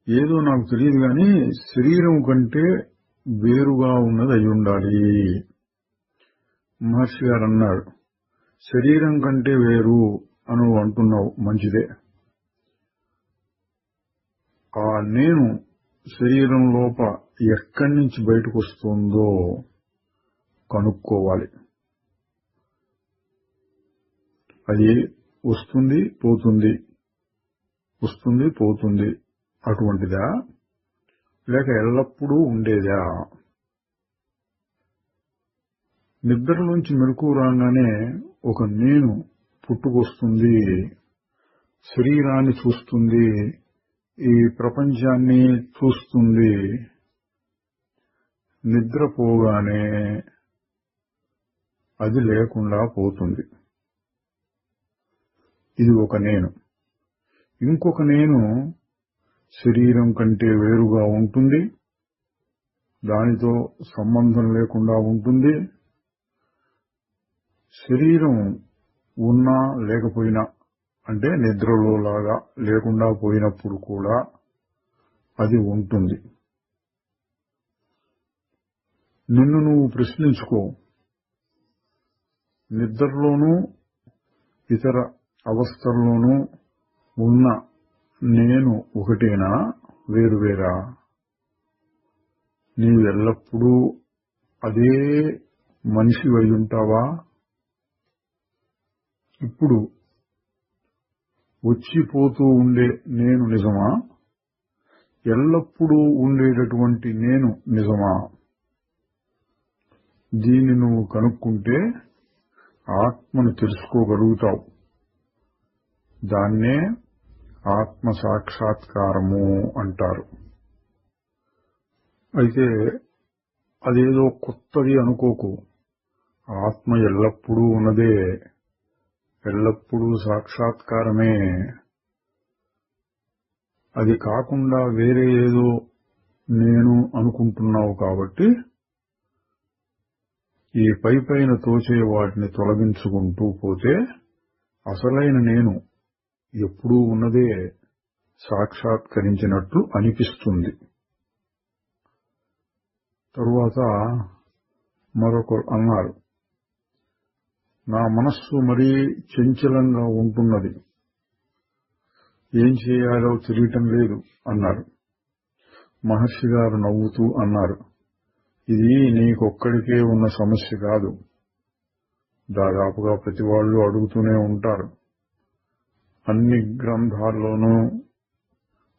ఏదో నాకు తెలియదు కానీ శరీరం కంటే వేరుగా ఉన్నది అయి ఉండాలి. మహర్షి గారు అన్నాడు, శరీరం కంటే వేరు అని అంటున్నావు, మంచిదే. ఆ నేను శరీరం లోపల ఎక్కడి నుంచి బయటకు వస్తుందో కనుక్కోవాలి. అది వస్తుంది పోతుంది, వస్తుంది పోతుంది, అటువంటిదా లేక ఎల్లప్పుడూ ఉండేదా? నిద్రలోంచి మెలకువ రాగానే ఒక నేను పుట్టుకొస్తుంది, శరీరాన్ని చూస్తుంది, ఈ ప్రపంచాన్ని చూస్తుంది. నిద్రపోగానే అది లేకుండా పోతుంది. ఇది ఒక నేను. ఇంకొక నేను శరీరం కంటే వేరుగా ఉంటుంది, దానితో సంబంధం లేకుండా ఉంటుంది. శరీరం ఉన్నా లేకపోయినా, అంటే నిద్రలో లాగా లేకుండా పోయినప్పుడు కూడా అది ఉంటుంది. నిన్ను నువ్వు ప్రశ్నించుకో, నిద్రలోనూ ఇతర అవస్థల్లోనూ ఉన్న నేను ఒకటేనా, వేరువేరా? నీవు ఎల్లప్పుడూ అదే మనిషి అయి ఉంటావా? ఇప్పుడు వచ్చిపోతూ ఉండే నేను నిజమా? ఎల్లప్పుడూ ఉండేటటువంటి నేను నిజమా? దీన్ని నువ్వు కనుక్కుంటే ఆత్మను తెలుసుకోగలుగుతావు. దాన్నే ఆత్మ సాక్షాత్కారము అంటారు. అయితే అదేదో కొత్తది అనుకోకు. ఆత్మ ఎల్లప్పుడూ ఉన్నదే, ఎల్లప్పుడూ సాక్షాత్కారమే. అది కాకుండా వేరే ఏదో నేను అనుకుంటున్నావు కాబట్టి ఈ పైపైన తోచే వాటిని తొలగించుకుంటూ పోతే అసలైన నేను ఎప్పుడూ ఉన్నదే సాక్షాత్కరించినట్లు అనిపిస్తుంది. తరువాత మరొకరు అన్నారు, నా మనస్సు మరీ చంచలంగా ఉంటున్నది, ఏం చేయాలో తెలియటం లేదు అన్నారు. మహర్షి గారు నవ్వుతూ అన్నారు, ఇది నీకొక్కడికే ఉన్న సమస్య కాదు, దాదాపుగా ప్రతి వాళ్ళు అడుగుతూనే ఉంటారు. అన్ని గ్రంథాల్లోనూ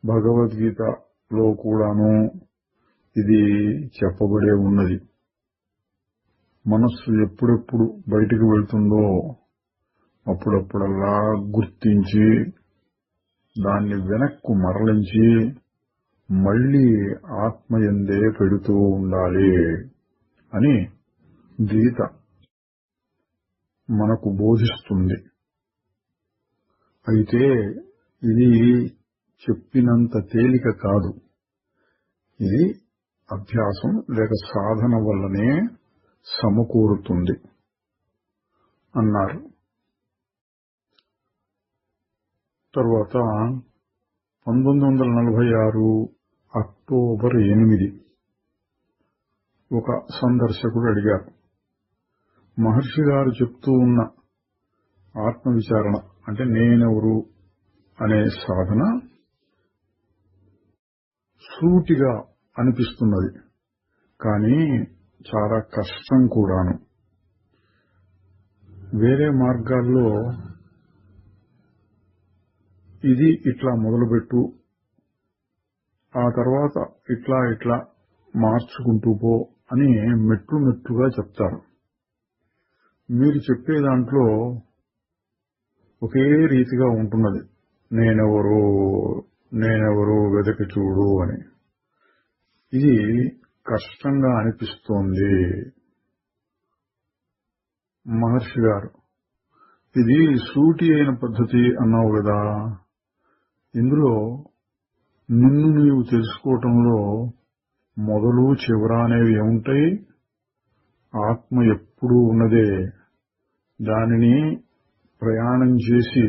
భగవద్గీతలో కూడాను ఇది చెప్పబడే ఉన్నది. మనస్సు ఎప్పుడెప్పుడు బయటికి వెళ్తుందో అప్పుడప్పుడల్లా గుర్తించి దాన్ని వెనక్కు మరలించి మళ్లీ ఆత్మయందే పెడుతూ ఉండాలి అని గీత మనకు బోధిస్తుంది. అయితే ఇది చెప్పినంత తేలిక కాదు. ఇది అభ్యాసం లేక సాధన వల్లనే సమకూరుతుంది అన్నారు. తరువాత 1946 అక్టోబర్ 8 ఒక సందర్శకుడు అడిగారు, మహర్షి గారు చెప్తూ ఉన్న ఆత్మవిచారణ అంటే నేనెవరు అనే సాధన సూటిగా అనిపిస్తున్నది, కానీ చాలా కష్టం కూడాను. వేరే మార్గాల్లో ఇది ఇట్లా మొదలుపెట్టు, ఆ తర్వాత ఇట్లా ఇట్లా మార్చుకుంటూ పో అని మెట్లు మెట్లుగా చెప్తారు. మీరు చెప్పే దాంట్లో ఒకే రీతిగా ఉంటున్నది, నేనెవరు వెదకి చూడు అని. ఇది కష్టంగా అనిపిస్తోంది. మహర్షి గారు, ఇది సూటి అయిన పద్ధతి అన్నావు కదా, ఇందులో నిన్ను నీవు తెలుసుకోవటంలో మొదలు చివర అనేవి ఏముంటాయి? ఆత్మ ఎప్పుడూ ఉన్నదే, దానిని ప్రయాణం చేసి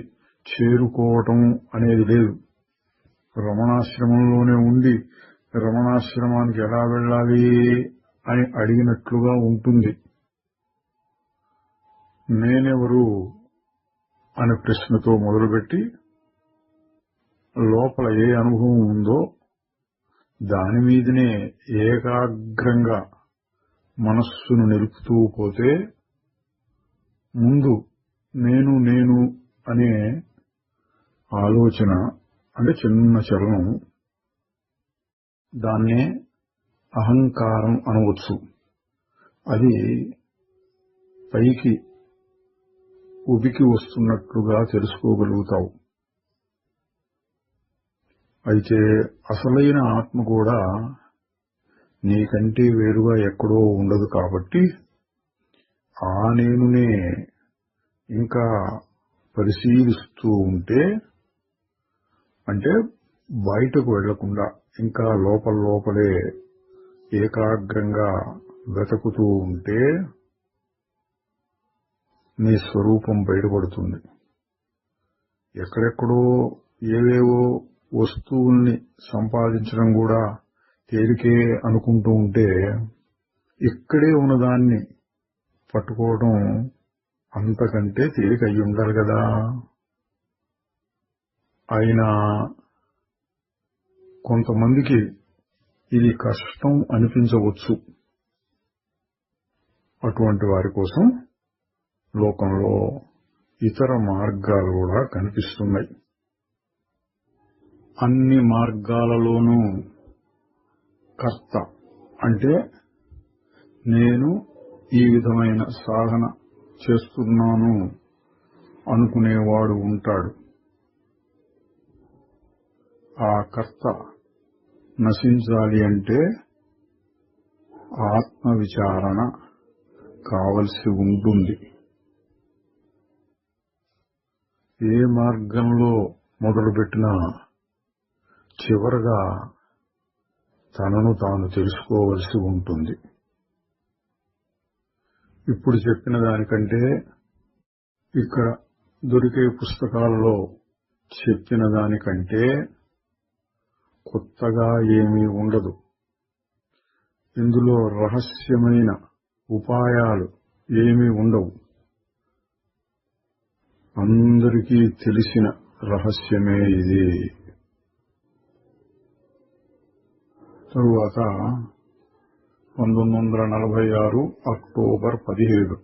చేరుకోవటం అనేది లేదు. రమణాశ్రమంలోనే ఉండి రమణాశ్రమానికి ఎలా వెళ్ళాలి అని అడిగినట్లుగా ఉంటుంది. నేనెవరు అనే ప్రశ్నతో మొదలుపెట్టి లోపల ఏ అనుభవం ఉందో దాని మీదనే ఏకాగ్రంగా మనస్సును నిలుపుతూ పోతే ముందు నేను నేను అనే ఆలోచన అంటే చిన్న చలనం, దాన్నే అహంకారం అనవచ్చు. అది పైకి ఉబికి వస్తున్నట్లుగా తెలుసుకోగలుగుతావు. అయితే అసలైన ఆత్మ కూడా నీకంటే వేరుగా ఎక్కడో ఉండదు. కాబట్టి ఆ నేనునే ఇంకా పరిశీలిస్తూ ఉంటే, అంటే బయటకు వెళ్లకుండా ఇంకా లోపలే ఏకాగ్రంగా వెతుకుతూ ఉంటే నీ స్వరూపం బయటపడుతుంది. ఎక్కడెక్కడో ఏవేవో వస్తువుల్ని సంపాదించడం కూడా తేలికే అనుకుంటూ ఉంటే ఇక్కడే ఉన్నదాన్ని పట్టుకోవడం అంతకంటే తేలిక అయి ఉండాలి కదా. అయినా కొంతమందికి ఇది కష్టం అనిపించవచ్చు. అటువంటి వారి కోసం లోకంలో ఇతర మార్గాలు కూడా కనిపిస్తున్నాయి. అన్ని మార్గాలలోనూ కర్త అంటే నేను ఈ విధమైన సాధన చేస్తున్నాను అనుకునేవాడు ఉంటాడు. ఆ కర్త నశించాలి అంటే ఆత్మ విచారణ కావలసి ఉంటుంది. ఏ మార్గంలో మొదలుపెట్టినా చివరగా తనను తాను తెలుసుకోవలసి ఉంటుంది. ఇప్పుడు చెప్పిన దానికంటే ఇక్కడ దొరికే పుస్తకాలలో చెప్పిన దానికంటే కొత్తగా ఏమీ ఉండదు. ఇందులో రహస్యమైన ఉపాయాలు ఏమీ ఉండవు. అందరికీ తెలిసిన రహస్యమే ఇది. తరువాత 1946 అక్టోబర్ 17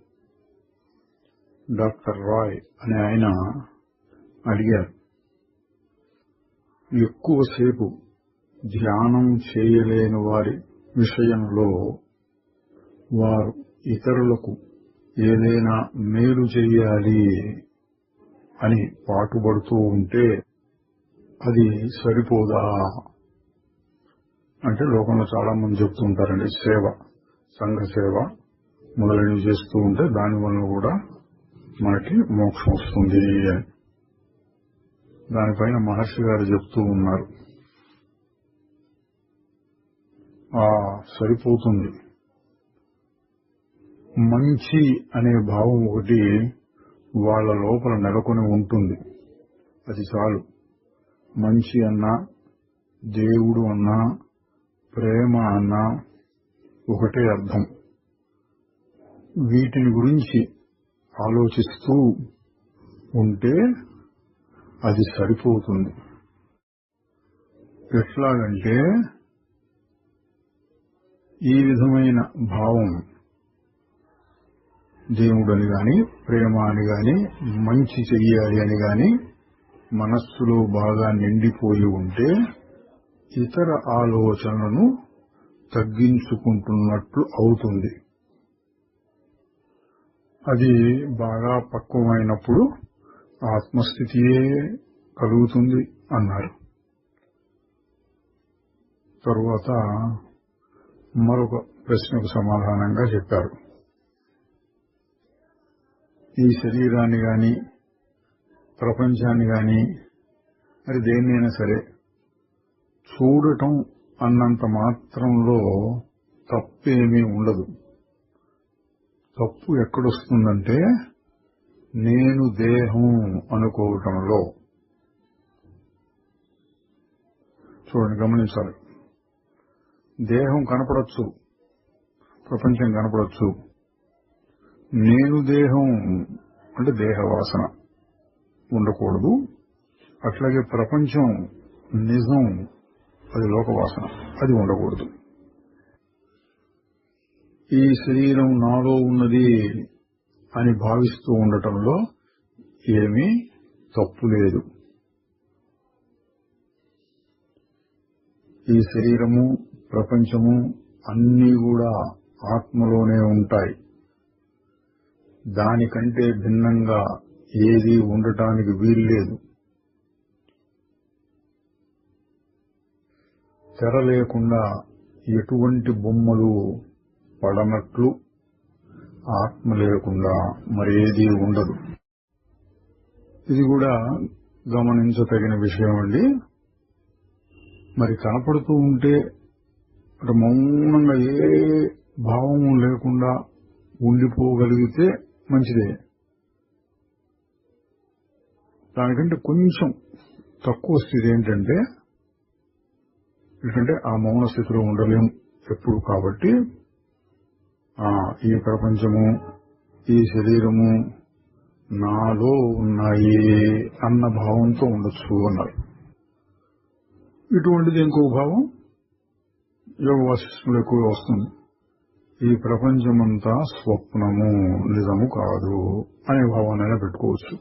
డాక్టర్ రాయ్ అనే ఆయన అడిగారు, ఎక్కువసేపు ధ్యానం చేయలేని వారి విషయంలో వారు ఇతరులకు ఏదైనా మేలు చేయాలి అని పాటుపడుతూ ఉంటే అది సరిపోదా అంటే, లోకంలో చాలా మంది చెప్తూ ఉంటారండి, సేవ, సంఘ సేవ మొదలైనవి చేస్తూ ఉంటే దానివల్ల కూడా మనకి మోక్షం వస్తుంది అని. దానిపైన మహర్షి గారు చెప్తూ ఉన్నారు, సరిపోతుంది. మంచి అనే భావం ఒకటి వాళ్ళ లోపల నెలకొని ఉంటుంది, అది చాలు. మంచి అన్నా, దేవుడు అన్నా, ప్రేమ అన్నా ఒకటే అర్థం. వీటిని గురించి ఆలోచిస్తూ ఉంటే అది సరిపోతుంది. ఎట్లాగంటే, ఈ విధమైన భావం దేవుడని గాని, ప్రేమ అని గాని, మంచి చెయ్యాలి అని గాని మనస్సులో బాగా నిండిపోయి ఉంటే ఇతర ఆలోచనలను తగ్గించుకుంటున్నట్లు అవుతుంది. అది బాగా పక్వమైనప్పుడు ఆత్మస్థితియే కలుగుతుంది అన్నారు. తరువాత మరొక ప్రశ్నకు సమాధానంగా చెప్పారు, ఈ శరీరాన్ని గాని, ప్రపంచాన్ని గాని, మరి దేన్నైనా సరే చూడటం అన్నంత మాత్రంలో తప్పేమీ ఉండదు. తప్పు ఎక్కడొస్తుందంటే నేను దేహం అనుకోవటంలో. చూడండి, గమనించాలి. దేహం కనపడొచ్చు, ప్రపంచం కనపడొచ్చు. నేను దేహం అంటే దేహవాసన ఉండకూడదు. అట్లాగే ప్రపంచం నిజం, అది లోకవాసన, అది ఉండకూడదు. ఈ శరీరం నాలో ఉన్నది అని భావిస్తూ ఉండటంలో ఏమీ తప్పు లేదు. ఈ శరీరము, ప్రపంచము అన్నీ కూడా ఆత్మలోనే ఉంటాయి. దానికంటే భిన్నంగా ఏదీ ఉండటానికి వీల్లేదు. తెర లేకుండా ఎటువంటి బొమ్మలు పడనట్లు ఆత్మ లేకుండా మరేదీ ఉండదు. ఇది కూడా గమనించదగిన విషయం అండి. మరి కనపడుతూ ఉంటే అటు మౌనంగా ఏ భావము లేకుండా ఉండిపోగలిగితే మంచిదే. దానికంటే కొంచెం తక్కువ స్థితి ఏంటంటే ఎందుకంటే ఆ మౌన స్థితిలో ఉండలేము ఎప్పుడు. కాబట్టి ఈ ప్రపంచము, ఈ శరీరము నాలో ఉన్నాయి అన్న భావంతో ఉండొచ్చు అన్నారు. ఇటువంటిది ఇంకో భావం యోగ వాసిష్టంలో ఎక్కువగా వస్తుంది. ఈ ప్రపంచమంతా స్వప్నము, నిజము కాదు అనే భావాన్నైనా పెట్టుకోవచ్చు.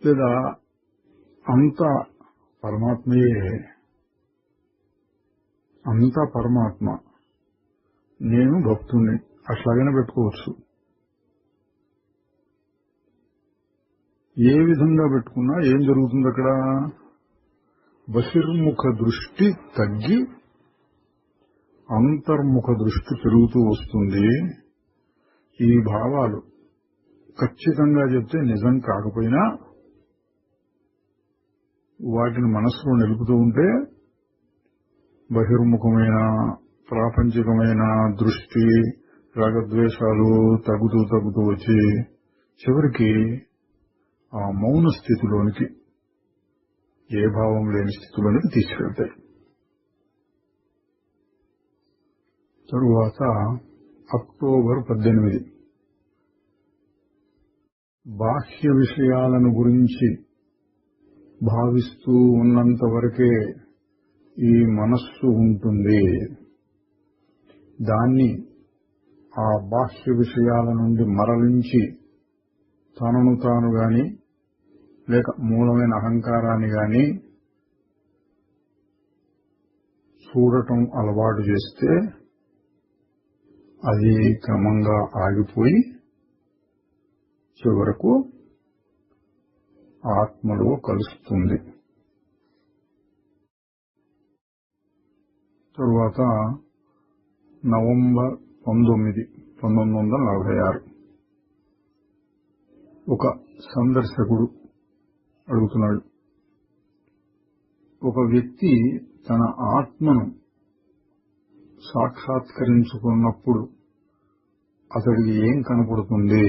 లేదా అంతా పరమాత్మయే, అంతా పరమాత్మ, నేను భక్తుణ్ణి అట్లాగైనా పెట్టుకోవచ్చు. ఏ విధంగా పెట్టుకున్నా ఏం జరుగుతుంది అక్కడ? బహిర్ముఖ దృష్టి తగ్గి అంతర్ముఖ దృష్టి పెరుగుతూ వస్తుంది. ఈ భావాలు ఖచ్చితంగా చెప్తే నిజం కాకపోయినా వాటిని మనసులో నిలుపుతూ ఉంటే బహిర్ముఖమైన ప్రాపంచికమైన దృష్టి, రాగద్వేషాలు తగ్గుతూ వచ్చి చివరికి ఆ మౌన స్థితిలోనికి, ఏ భావం లేని స్థితిలోనికి తీసుకెళ్తాయి. తరువాత అక్టోబర్ 18 బాహ్య విషయాలను గురించి భావిస్తూ ఉన్నంత వరకే ఈ మనస్సు ఉంటుంది. దాన్ని ఆ బాహ్య విషయాల నుండి మరలించి తనను తాను గాని లేక మూలమైన అహంకారాన్ని గాని చూడటం అలవాటు చేస్తే అది క్రమంగా ఆగిపోయి చివరకు ఆత్మలో కలుస్తుంది. తరువాత నవంబర్ 19, 1946 ఒక సందర్శకుడు అడుగుతున్నాడు, ఒక వ్యక్తి తన ఆత్మను సాక్షాత్కరించుకున్నప్పుడు అతడికి ఏం కనపడుతుంది?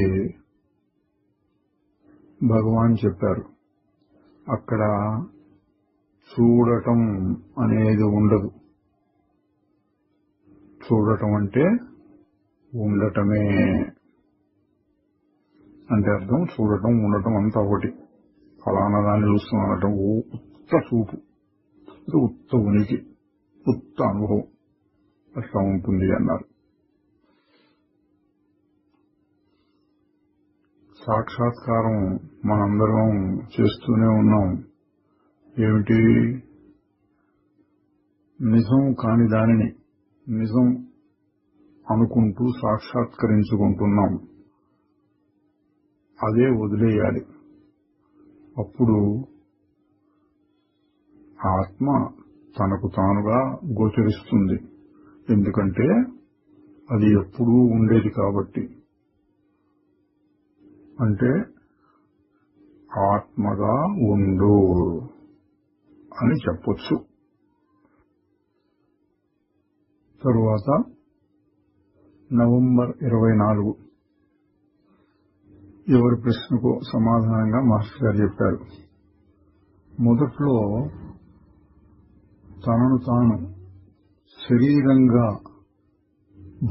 భగవాన్ చెప్పారు, అక్కడ చూడటం అనేది ఉండదు. చూడటం అంటే ఉండటమే. అంటే అర్థం చూడటం, ఉండటం అంతా ఒకటి. ఫలానా దాన్ని చూస్తున్నాడటం ఉత్త చూపు, ఉత్త ఉనికి, ఉత్త అనుభవం అట్లా ఉంటుంది అన్నారు. సాక్షాత్కారం మనందరం చేస్తూనే ఉన్నాం. ఏమిటి? నిజం కాని దానిని నిజం అనుకుంటూ సాక్షాత్కరించుకుంటున్నాం. అదే వదిలేయాలి. అప్పుడు ఆత్మ తనకు తానుగా గోచరిస్తుంది. ఎందుకంటే అది ఎప్పుడూ ఉండేది కాబట్టి. అంటే ఆత్మగా ఉండు అని చెప్పొచ్చు. తరువాత నవంబర్ 24 ఎవరి ప్రశ్నకు సమాధానంగా మాస్టర్ గారు చెప్పారు, మొదట్లో తనను తాను శరీరంగా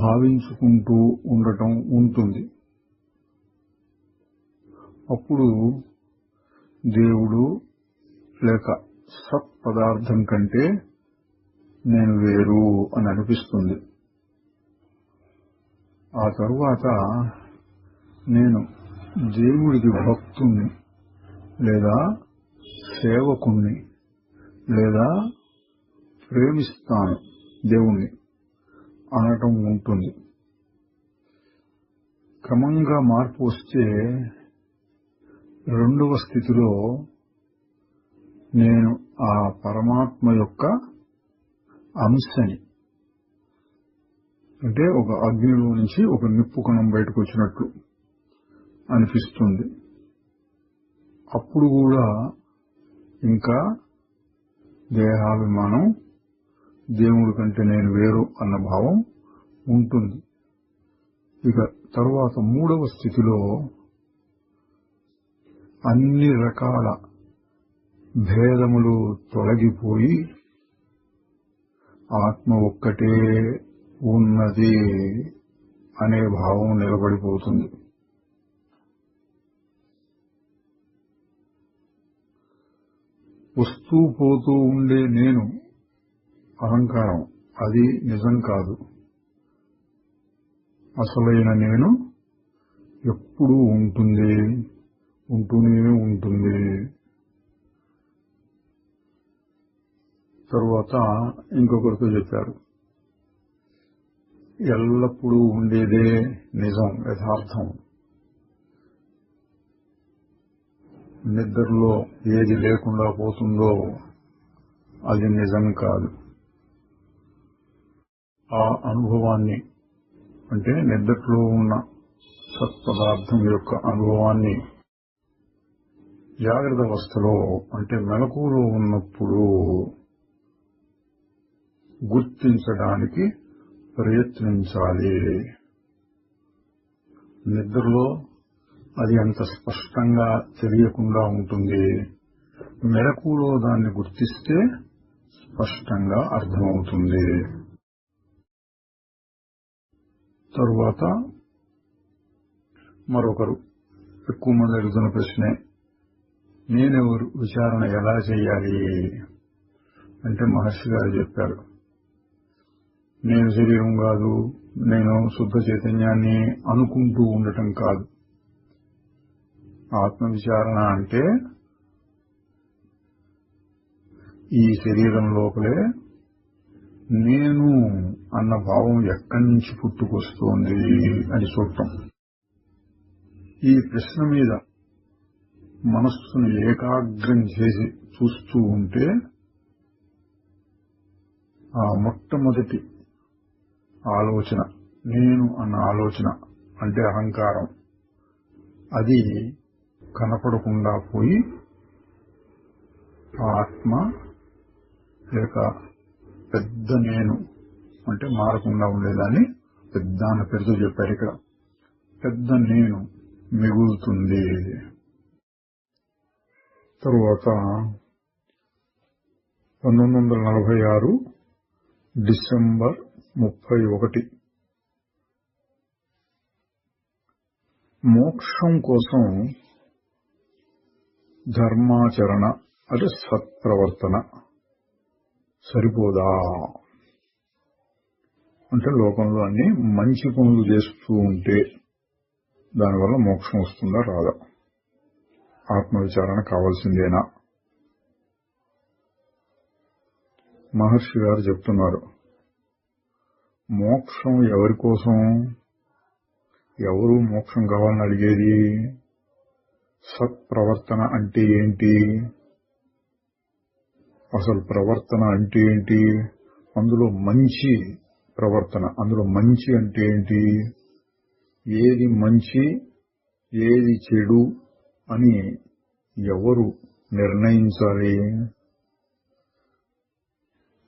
భావించుకుంటూ ఉండటం ఉంటుంది. అప్పుడు దేవుడు లేక సత్ పదార్థం కంటే నేను వేరు అని అనిపిస్తుంది. ఆ తరువాత నేను దేవుడికి భక్తుణ్ణి లేదా సేవకుణ్ణి లేదా ప్రేమిస్తాను దేవుణ్ణి అనటం ఉంటుంది. క్రమంగా మార్పు వస్తే రెండవ స్థితిలో నేను ఆ పరమాత్మ యొక్క అంశని, అంటే ఒక అగ్నిలో నుంచి ఒక నిప్పు కణం బయటకు వచ్చినట్లు అనిపిస్తుంది. అప్పుడు కూడా ఇంకా దేహాభిమానం, దేవుడి కంటే నేను వేరు అన్న భావం ఉంటుంది. ఇక తరువాత మూడవ స్థితిలో అన్ని రకాల భేదములు తొలగిపోయి ఆత్మ ఒక్కటే ఉన్నది అనే భావం నిలబడిపోతుంది. వస్తూ పోతూ ఉండే నేను అహంకారం, అది నిజం కాదు. అసలైన నేను ఎప్పుడూ ఉంటుంది, ఉంటూనే ఉంటుంది. తరువాత ఇంకొకరితో చెప్పారు, ఎల్లప్పుడూ ఉండేదే నిజం, యథార్థం. నిద్రలో ఏది లేకుండా పోతుందో అది నిజం కాదు. ఆ అనుభవాన్ని, అంటే నిద్రలో ఉన్న సత్పదార్థం యొక్క అనుభవాన్ని జాగ్రత్త అవస్థలో, అంటే మెలకువలో ఉన్నప్పుడు గుర్తించడానికి ప్రయత్నించాలి. నిద్రలో అది అంత స్పష్టంగా తెలియకుండా ఉంటుంది. మెలకువలో దాన్ని గుర్తిస్తే స్పష్టంగా అర్థమవుతుంది. తరువాత మరొకరు ఎక్కువ మంది అడుగుతున్న ప్రశ్నే, నేనెవరు, విచారణ ఎలా చేయాలి అంటే మహర్షి గారు చెప్పారు, నేను శరీరం కాదు, నేను శుద్ధ చైతన్యాన్ని అనుకుంటూ ఉండటం కాదు. ఆత్మ విచారణ అంటే ఈ శరీరం లోపలే నేను అన్న భావం ఎక్కడి నుంచి పుట్టుకొస్తోంది అని చూడటం. ఈ ప్రశ్న మీద మనస్సును ఏకాగ్రం చేసి చూస్తూ ఉంటే ఆ మొట్టమొదటి ఆలోచన, నేను అన్న ఆలోచన అంటే అహంకారం, అది కనపడకుండా పోయి ఆత్మ లేక పెద్ద నేను అంటే మారకుండా ఉండేదాన్ని పెద్ద అన్న పేరుతో చెప్పారు. ఇక్కడ పెద్ద నేను మిగులుతుంది. తరువాత 1946 డిసెంబర్ 31 మోక్షం కోసం ధర్మాచరణ అంటే సత్ప్రవర్తన సరిపోదా? అంటే లోకంలో అన్ని మంచి పనులు చేస్తూ ఉంటే దానివల్ల మోక్షం వస్తుందా రాదా? ఆత్మవిచారణ కావాల్సిందేనా? మహర్షి గారు చెప్తున్నారు, మోక్షం ఎవరి కోసం? ఎవరు మోక్షం కావాలని అడిగేది? సత్ప్రవర్తన అంటే ఏంటి? అసలు ప్రవర్తన అంటే ఏంటి? అందులో మంచి ప్రవర్తన, అందులో మంచి అంటే ఏంటి? ఏది మంచి ఏది చెడు అని ఎవరు నిర్ణయించాలి?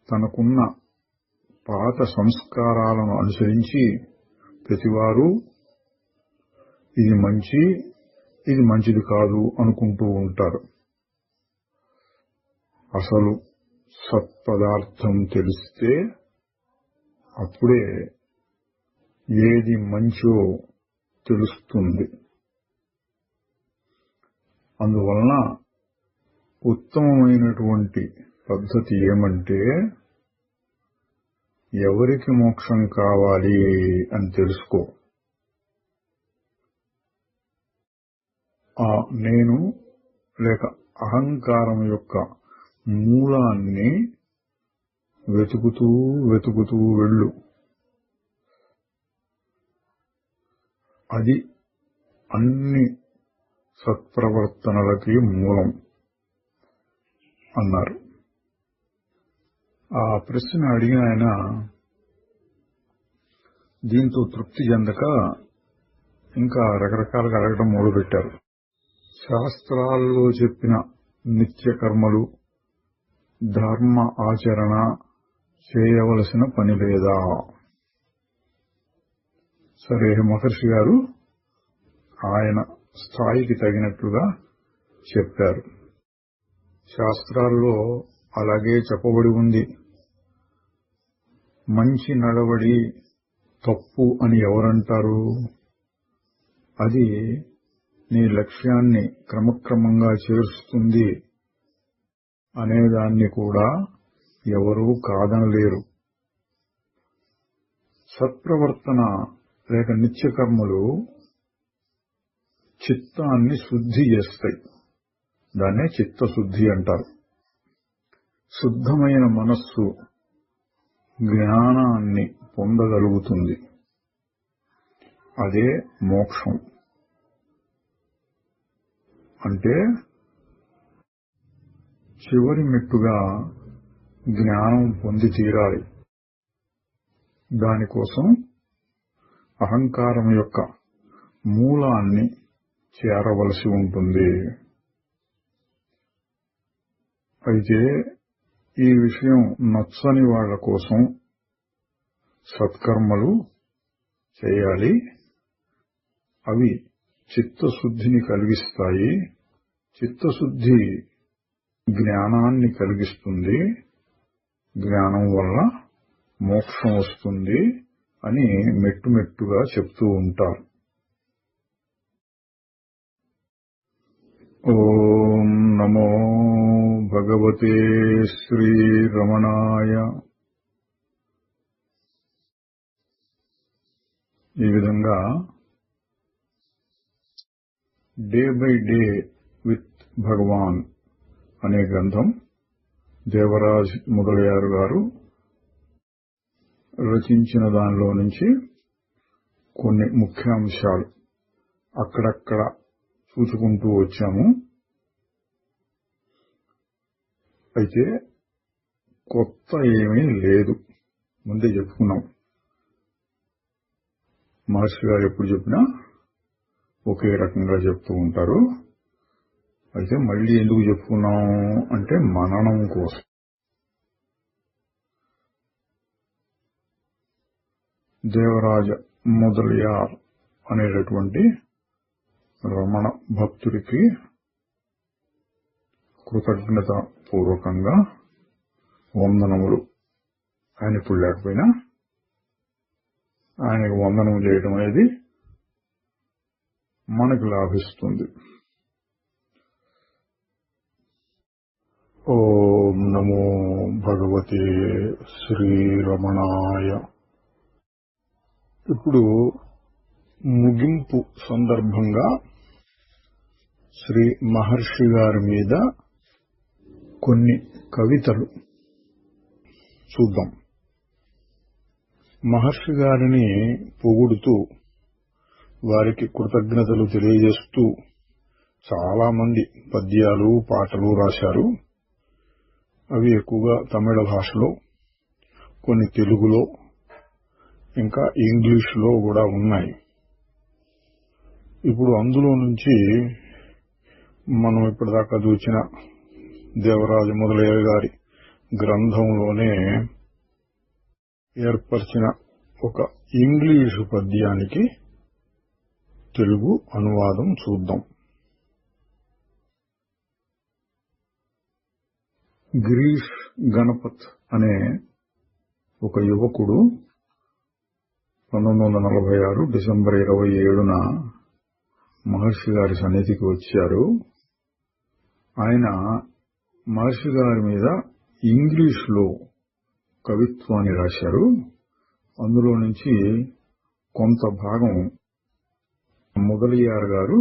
తనకున్న పాత సంస్కారాలను అనుసరించి ప్రతివారు ఇది మంచి ఇది మంచిది కాదు అనుకుంటూ ఉంటారు. అసలు సత్పదార్థం తెలిస్తే అప్పుడే ఏది మంచో తెలుస్తుంది. అందువలన ఉత్తమమైనటువంటి పద్ధతి ఏమంటే ఎవరికి మోక్షం కావాలి అని తెలుసుకో. ఆ నేను లేక అహంకారం యొక్క మూలాన్ని వెతుకుతూ వెళ్ళు. అది అన్ని సత్ప్రవర్తనలకి మూలం అన్నారు. ఆ ప్రశ్న అడిగిన ఆయన దీంతో తృప్తి చెందక ఇంకా రకరకాలుగా అడగడం మొదలుపెట్టారు. శాస్త్రాల్లో చెప్పిన నిత్య కర్మలు, ధర్మ ఆచరణ చేయవలసిన పని లేదా? సరే, మహర్షి గారు ఆయన స్థాయికి తగినట్లుగా చెప్పారు. శాస్త్రాల్లో అలాగే చెప్పబడి ఉంది. మంచి నడవడి తప్పు అని ఎవరంటారు? అది నీ లక్ష్యాన్ని క్రమక్రమంగా చేరుస్తుంది అనేదాన్ని కూడా ఎవరూ కాదనలేరు. సత్ప్రవర్తన లేక నిత్యకర్మలు చిత్తాన్ని శుద్ధి చేస్తాయి. దాన్నే చిత్తశుద్ధి అంటారు. శుద్ధమైన మనస్సు జ్ఞానాన్ని పొందగలుగుతుంది. అదే మోక్షం. అంటే చివరి మెట్టుగా జ్ఞానం పొంది తీరాలి. దానికోసం అహంకారం యొక్క మూలాన్ని చేరవలసి ఉంటుంది. అయితే ఈ విషయం నచ్చని వాళ్ల కోసం సత్కర్మలు చేయాలి. అవి చిత్తశుద్ధిని కలిగిస్తాయి. చిత్తశుద్ధి జ్ఞానాన్ని కలిగిస్తుంది. జ్ఞానం వల్ల మోక్షం వస్తుంది అని మెట్టుమెట్టుగా చెప్తూ ఉంటారు. ఓం నమో భగవతే శ్రీరమణాయ. ఈ విధంగా డే బై డే విత్ భగవాన్ అనే గ్రంథం దేవరాజ్ మొదలయ్యారు గారు రచించిన దానిలో నుంచి కొన్ని ముఖ్యాంశాలు అక్కడక్కడ చూసుకుంటూ వచ్చాము. అయితే కొత్త ఏమీ లేదు, ముందే చెప్పుకున్నాం. మహర్షి గారు ఎప్పుడు చెప్పినా ఒకే రకంగా చెప్తూ ఉంటారు. అయితే మళ్ళీ ఎందుకు చెప్పుకున్నాం అంటే మననం కోసం. దేవరాజ మొదలయార్ అనేటటువంటి రమణ భక్తుడికి కృతజ్ఞత పూర్వకంగా వందనములు. ఆయన ఇప్పుడు లేకపోయినా ఆయనకు వందనం చేయడం అనేది మనకు లాభిస్తుంది. ఓం నమో భగవతే శ్రీరమణాయ. ఇప్పుడు ముగింపు సందర్భంగా శ్రీ మహర్షి గారి మీద కొన్ని కవితలు చూద్దాం. మహర్షి గారిని పొగుడుతూ వారికి కృతజ్ఞతలు తెలియజేస్తూ చాలా మంది పద్యాలు పాటలు రాశారు. అవి ఎక్కువగా తమిళ భాషలో, కొన్ని తెలుగులో, ఇంకా ఇంగ్లీష్లో కూడా ఉన్నాయి. ఇప్పుడు అందులో నుంచి మనం ఇప్పటిదాకా చూసిన దేవరాజ మొదలయ్య గారి గ్రంథంలోనే ఏర్పరిచిన ఒక ఇంగ్లీషు పద్యానికి తెలుగు అనువాదం చూద్దాం. గిరీష్ గణపత్ అనే ఒక యువకుడు 1946 డిసెంబర్ 27న మహర్షి గారి సన్నిధికి వచ్చారు. ఆయన మహర్షి గారి మీద ఇంగ్లీష్లో కవిత్వాన్ని రాశారు. అందులో నుంచి కొంత భాగం మొదలయ్యారు గారు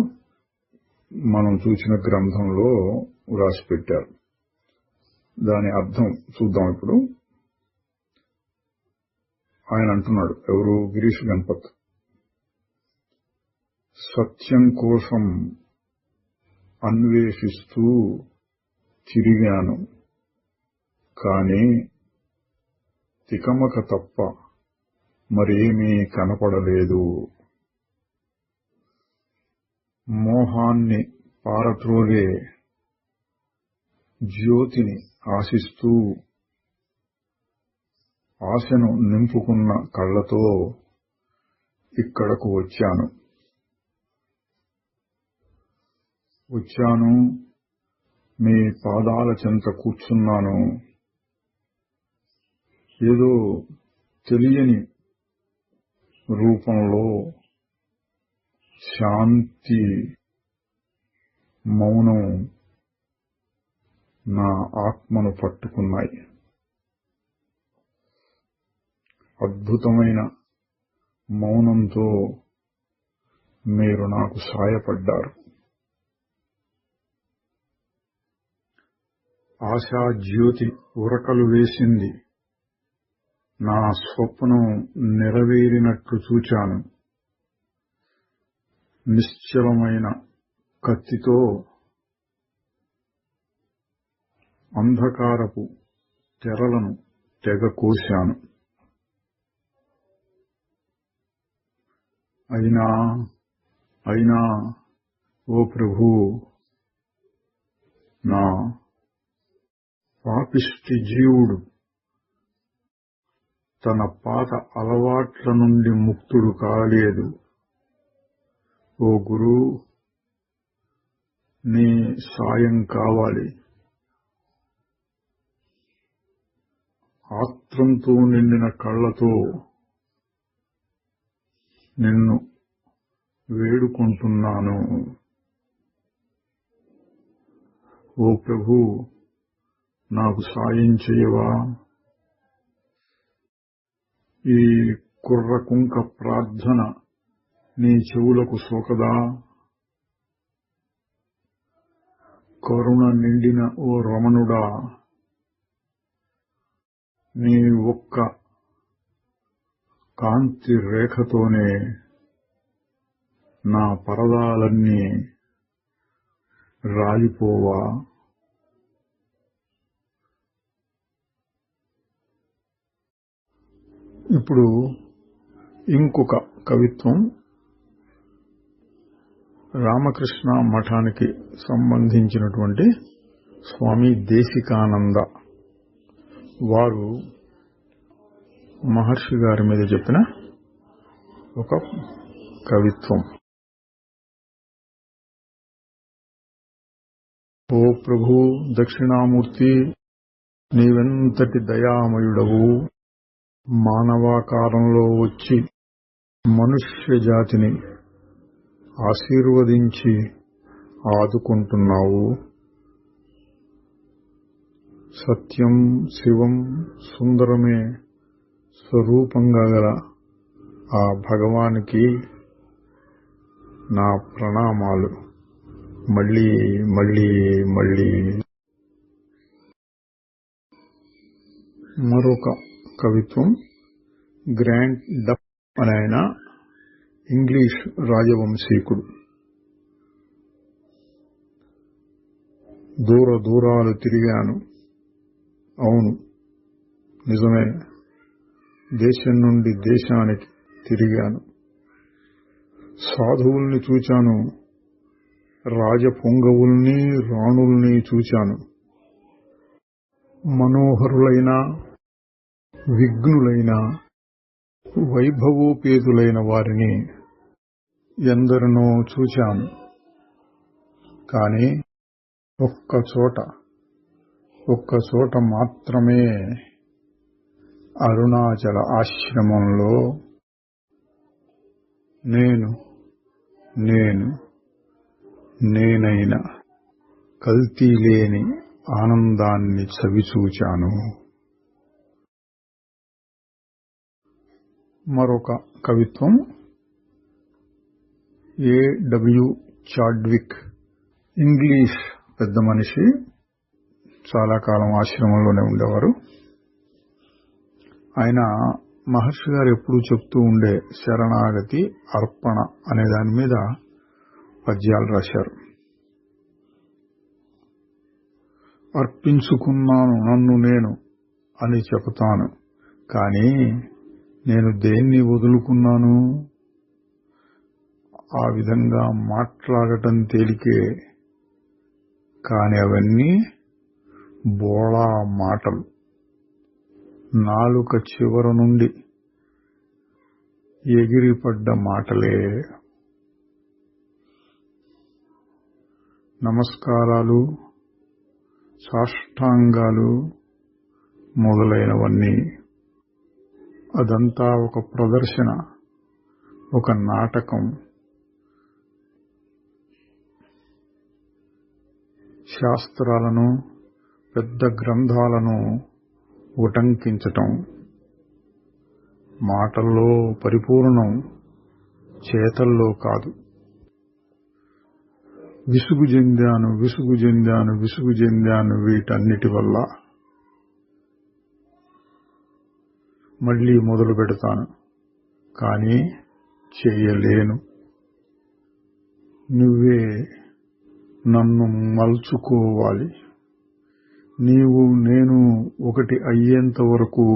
మనం చూసిన గ్రంథంలో రాసి పెట్టారు. దాని అర్థం చూద్దాం ఇప్పుడు. ఆయన అంటున్నాడు, ఎవరు? గిరీష్ గణపత్. సత్యం కోసం అన్వేషిస్తూ తిరిగాను, కానీ తికమక తప్ప మరేమీ కనపడలేదు. మోహాన్ని పారత్రోలే జ్యోతిని ఆశిస్తూ ఆశను నింపుకున్న కళ్ళతో ఇక్కడకు వచ్చాను. మీ పాదాల చెంత కూర్చున్నాను. ఏదో తెలియని రూపంలో శాంతి, మౌనం నా ఆత్మను పట్టుకున్నాయి. అద్భుతమైన మౌనంతో మీరు నాకు సాయపడ్డారు. ఆశా జ్యోతి ఉరకలు వేసింది. నా స్వప్నం నెరవేరినట్లు చూచాను. నిశ్చలమైన కత్తితో అంధకారపు తెరలను తెగ కోశాను. అయినా ఓ ప్రభూ, నా పాపిష్టి జీవుడు తన పాత అలవాట్ల నుండి ముక్తుడు కాలేదు. ఓ గురు, నీ సాయం కావాలి. ఆత్రంతో నిండిన కళ్ళతో నిన్ను వేడుకుంటున్నాను. ఓ ప్రభూ, నాకు సాయం చేయవా? ఈ కుర్రకుంక ప్రార్థన నీ చెవులకు సోకదా? కరుణ నిండిన ఓ రమణుడా, నీ ఒక్క కాంతి రేఖతోనే నా పరదాలన్నీ రాలిపోవా? ఇప్పుడు ఇంకొక కవిత్వం రామకృష్ణ మఠానికి సంబంధించినటువంటి స్వామి దేశికానంద వారు మహర్షి గారి మీద చెప్పిన ఒక కవిత్వం. ఓ ప్రభు దక్షిణామూర్తి, నీవెంతటి దయామయుడవు! మానవాకారంలో వచ్చి మనుష్య జాతిని ఆశీర్వదించి ఆదుకుంటున్నావు. సత్యం, శివం, సుందరమే స్వరూపంగా గల ఆ భగవానికి నా ప్రణామాలు మళ్ళీ మళ్ళీ మళ్ళీ. మరొక కవిత్వం గ్రాంట్ డఫ్ అనే ఆయన ఇంగ్లీష్ రాజవంశీకుడు. దూరాలు తిరిగాను. అవును, నిజమే. దేశం నుండి దేశానికి తిరిగాను. సాధువుల్ని చూచాను, రాజపొంగవుల్ని, రాణుల్ని చూచాను. మనోహరులైన, విఘ్నులైన, వైభవోపేతులైన వారిని ఎందరినో చూచాను. కాని ఒక్కచోట మాత్రమే, అరుణాచల ఆశ్రమంలో నేనైన కల్తీ లేని ఆనందాన్ని చవిచూచాను. మరొక కవిత్వం A.W. చాడ్విక్ ఇంగ్లీష్ పెద్ద మనిషి, చాలా కాలం ఆశ్రమంలోనే ఉండేవారు. ఆయన మహర్షి గారు ఎప్పుడూ చెప్తూ ఉండే శరణాగతి, అర్పణ అనే దాని మీద పద్యాలు రాశారు. అర్పించుకున్నాను నన్ను నేను అని చెబుతాను, కానీ నేను దేన్ని వదులుకున్నాను? ఆ విధంగా మాట్లాడటం తేలికే, కాని అవన్నీ బోళా మాటలు. నాలుక చివర నుండి ఎగిరిపడ్డ మాటలే. నమస్కారాలు, సాష్టాంగాలు మొదలైనవన్నీ అదంతా ఒక ప్రదర్శన, ఒక నాటకం. శాస్త్రాలను, పెద్ద గ్రంథాలను ఉటంకించటం మాటల్లో పరిపూర్ణం, చేతల్లో కాదు. విసుగు చెందాను వీటన్నిటి వల్ల. మళ్లీ మొదలు పెడతాను, కానీ చెయ్యలేను. నువ్వే నన్ను మలుచుకోవాలి. నీవు నేను ఒకటి అయ్యేంత వరకు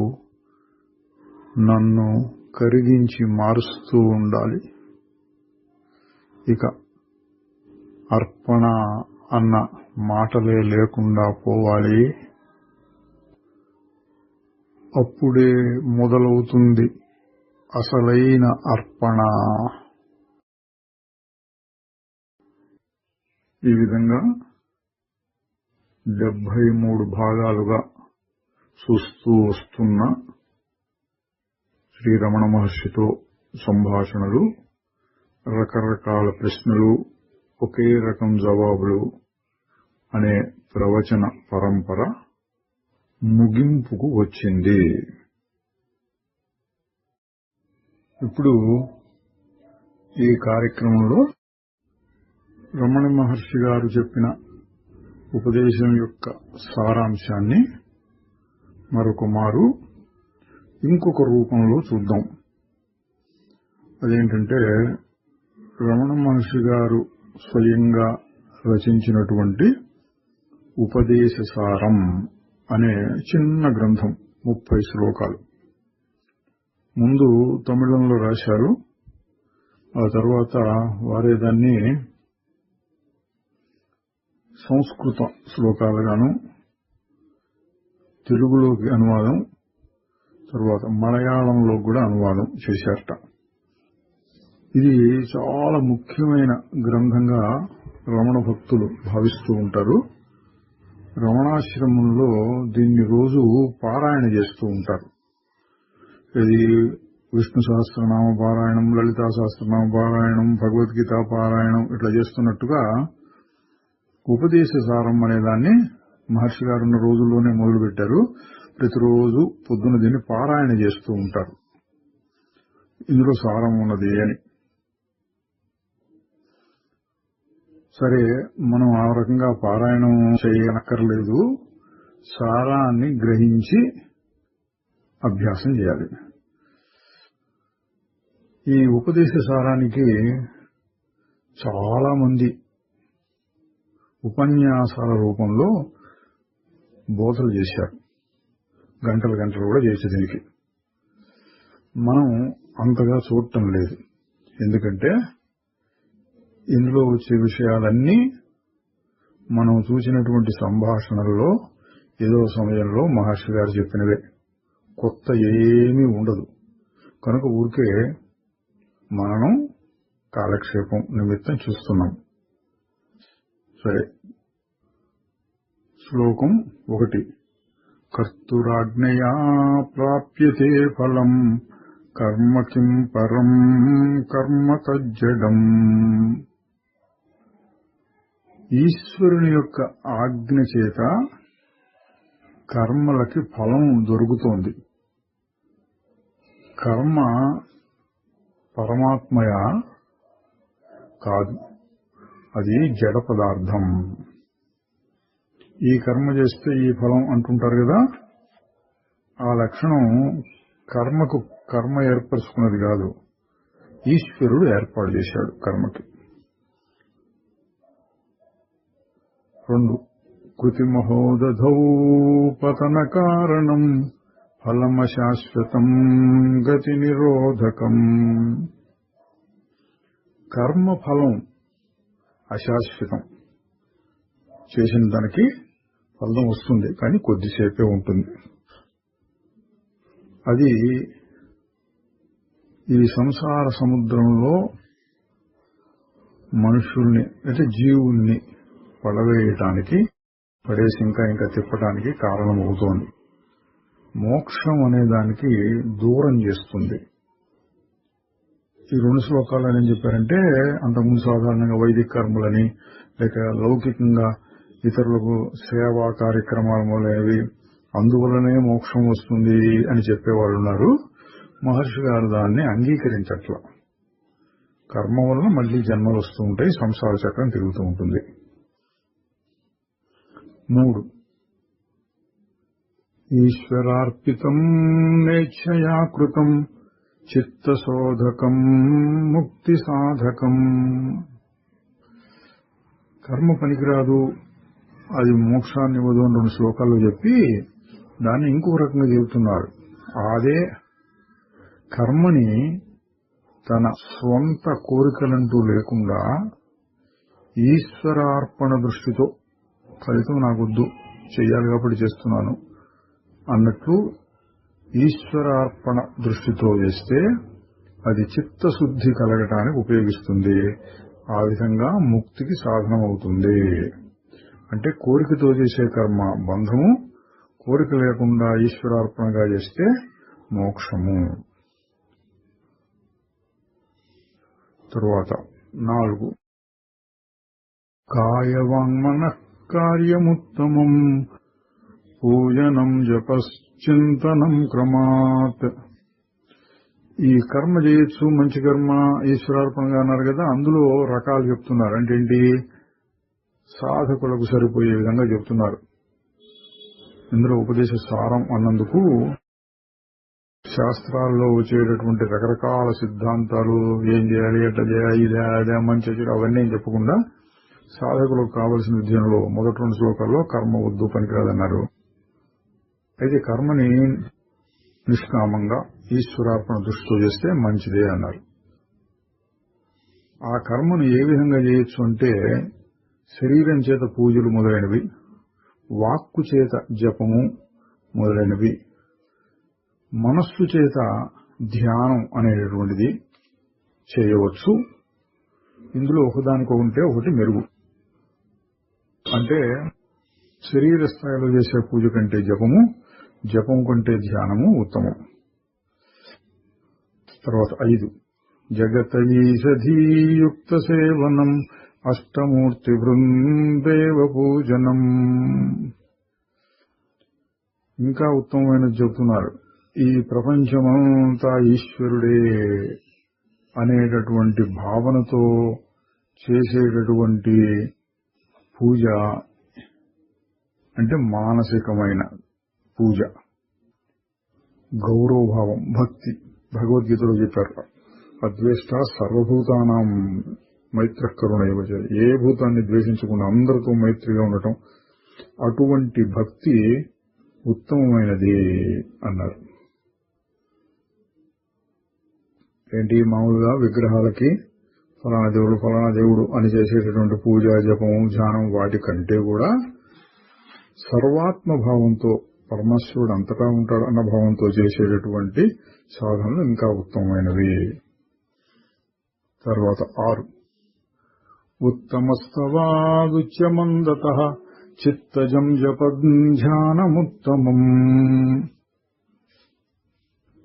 నన్ను కరిగించి మారుస్తూ ఉండాలి. ఇక అర్పణ అన్న మాటలే లేకుండా పోవాలి. అప్పుడే మొదలవుతుంది అసలైన అర్పణ. ఈ విధంగా 73 భాగాలుగా చూస్తూ వస్తున్న శ్రీ రమణ మహర్షితో సంభాషణలు, రకరకాల ప్రశ్నలు, ఒకే రకం జవాబులు అనే ప్రవచన పరంపర ముగింపుకు వచ్చింది. ఇప్పుడు ఈ కార్యక్రమంలో రమణ మహర్షి గారు చెప్పిన ఉపదేశం యొక్క సారాంశాన్ని మరొక మారు ఇంకొక రూపంలో చూద్దాం. అదేంటంటే, రమణ మహర్షి గారు స్వయంగా రచించినటువంటి ఉపదేశ సారం అనే చిన్న గ్రంథం, 30 శ్లోకాలు. ముందు తమిళంలో రాశారు, ఆ తర్వాత వారే దాన్ని సంస్కృత శ్లోకాలుగాను, తెలుగులోకి అనువాదం, తర్వాత మలయాళంలో కూడా అనువాదం చేశారట. ఇది చాలా ముఖ్యమైన గ్రంథంగా రమణ భక్తులు భావిస్తూ ఉంటారు. రమణాశ్రమంలో దీన్ని రోజు పారాయణ చేస్తూ ఉంటారు. ఇది విష్ణు సహస్రనామ పారాయణం, లలితా సహస్రనామ పారాయణం, భగవద్గీత పారాయణం ఇట్లా చేస్తున్నట్టుగా ఉపదేశ సారం అనే దాన్ని మహర్షి గారు ఉన్న రోజుల్లోనే మొదలుపెట్టారు. ప్రతిరోజు పొద్దున దీన్ని పారాయణ చేస్తూ ఉంటారు. ఇందులో సారం ఉన్నది అని. సరే, మనం ఆ రకంగా పారాయణం చేయనక్కర్లేదు, సారాన్ని గ్రహించి అభ్యాసం చేయాలి. ఈ ఉపదేశ సారానికి చాలా మంది ఉపన్యాసాల రూపంలో బోధలు చేశారు. గంటలు కూడా చేసే దీనికి మనం అంతగా చూడటం లేదు. ఎందుకంటే ఇందులో వచ్చే విషయాలన్నీ మనం చూసినటువంటి సంభాషణల్లో ఏదో సమయంలో మహర్షి గారు చెప్పినవే, కొత్త ఏమీ ఉండదు. కనుక ఊరికే మనం కాలక్షేపం నిమిత్తం చూస్తున్నాం. సరే, శ్లోకం 1. కర్తురాజ్ఞయా ప్రాప్యతే ఫలం కర్మ కిం పరం కర్మ తజ్జడం. ఈశ్వరుని యొక్క ఆజ్ఞ చేత కర్మలకి ఫలం దొరుకుతోంది. కర్మ పరమాత్మయా? కాదు, అది జడ పదార్థం. ఈ కర్మ చేస్తే ఈ ఫలం అంటుంటారు కదా, ఆ లక్షణం కర్మ ఏర్పరచుకున్నది కాదు, ఈశ్వరుడు ఏర్పాటు చేశాడు కర్మకి. 2 కృతిమహోదధౌ పతన కారణం ఫలమశాశ్వతం గతి నిరోధకం. కర్మ ఫలం అశాశ్వతం. చేసిన దానికి ఫలం వస్తుంది, కానీ కొద్దిసేపే ఉంటుంది. అది ఈ సంసార సముద్రంలో మనుషుల్ని అంటే జీవుల్ని పడవేయటానికి, పడేసి ఇంకా తిప్పటానికి కారణమవుతోంది. మోక్షం అనే దానికి దూరం చేస్తుంది. ఈ 2 శ్లోకాలు ఏం చెప్పారంటే, అంతకుముందు సాధారణంగా వైదిక కర్మలని లేక లౌకికంగా ఇతరులకు సేవా కార్యక్రమాల మొదలైనవి, అందువల్లనే మోక్షం వస్తుంది అని చెప్పేవాళ్ళు ఉన్నారు. మహర్షి గారు దాన్ని అంగీకరించట్ల. కర్మ వలన మళ్లీ జన్మలు వస్తూ ఉంటాయి, సంసార చక్రం తిరుగుతూ ఉంటుంది. 3 ఈశ్వరార్పితం నేచ్ఛయా కృతం చిత్తశోధకం ముక్తి సాధకం. కర్మ పనికిరాదు, అది మోక్షాన్ని ఇవ్వదు అని 2 శ్లోకాల్లో చెప్పి దాన్ని ఇంకొక రకంగా చెబుతున్నారు. అదే కర్మని తన స్వంత కోరికలంటూ లేకుండా ఈశ్వరార్పణ దృష్టితో, ఫలితం నాకొద్దు, చెయ్యాలి కాబట్టి చేస్తున్నాను అన్నట్లు ఈశ్వరార్పణ దృష్టితో చేస్తే అది చిత్తశుద్ధి కలగటానికి ఉపయోగిస్తుంది. ఆ విధంగా ముక్తికి సాధనమవుతుంది. అంటే కోరికతో చేసే కర్మ బంధము, కోరిక లేకుండా ఈశ్వరార్పణగా చేస్తే మోక్షము. తరువాత 4 కాయవాంగ్మనః కార్యముత్తమం పూజనం జపశ్చింతనం క్రమాత్. ఈ కర్మ చేయొచ్చు, మంచి కర్మ ఈశ్వరార్పణగా అన్నారు కదా, అందులో రకాలు చెప్తున్నారు. అంటే ఏంటి, సాధకులకు సరిపోయే విధంగా చెప్తున్నారు. ఇందులో ఉపదేశ సారం అన్నందుకు శాస్త్రాల్లో వచ్చేటటువంటి రకరకాల సిద్ధాంతాలు, ఏం చేయాలి, ఎట్లా చేయాలి, ఇదే అదే మంచి చెడు అవన్నీ చెప్పకుండా సాధకులకు కావలసిన విద్యలో మొదటి 2 శ్లోకాల్లో కర్మ వద్దు, పనికిరాదన్నారు. అయితే కర్మని నిష్కామంగా ఈశ్వరార్పణ దృష్టితో చేస్తే మంచిదే అన్నారు. ఆ కర్మను ఏ విధంగా చేయొచ్చు అంటే, శరీరం చేత పూజలు మొదలైనవి, వాక్కు చేత జపము మొదలైనవి, మనస్సు చేత ధ్యానం అనేటటువంటిది చేయవచ్చు. ఇందులో ఒకదానికొకటి ఒకటి మెరుగు. అంటే శరీర స్థాయిలో చేసే పూజ కంటే జపము, జపం కంటే ధ్యానము ఉత్తమం. తర్వాత 5 జగతీశధీయుక్త సేవనం అష్టమూర్తి బృందేవ పూజనం. ఇంకా ఉత్తమమైనది చెబుతున్నారు. ఈ ప్రపంచమంతా ఈశ్వరుడే అనేటటువంటి భావనతో చేసేటటువంటి పూజ అంటే మానసికమైన పూజ, గౌరవభావం, భక్తి. భగవద్గీతలో చెప్పారు, అద్వేష్ట సర్వభూతానాం మైత్ర కరుణైవ చ. ఏ భూతాన్ని ద్వేషించకుండా అందరితో మైత్రిగా ఉండటం, అటువంటి భక్తి ఉత్తమమైనది అన్నారు. ఏంటి, మామూలుగా విగ్రహాలకి ఫలానా దేవుడు అని చేసేటటువంటి పూజ, జపం, ధ్యానం వాటి కంటే కూడా సర్వాత్మభావంతో, పరమేశ్వరుడు అంతటా ఉంటాడు అన్న భావంతో చేసేటటువంటి సాధనలు ఇంకా ఉత్తమమైనవి. తర్వాత 6 ఉత్తమస్తవాదుచ్యమందతః చిత్తజం జపధ్యానముత్తమం.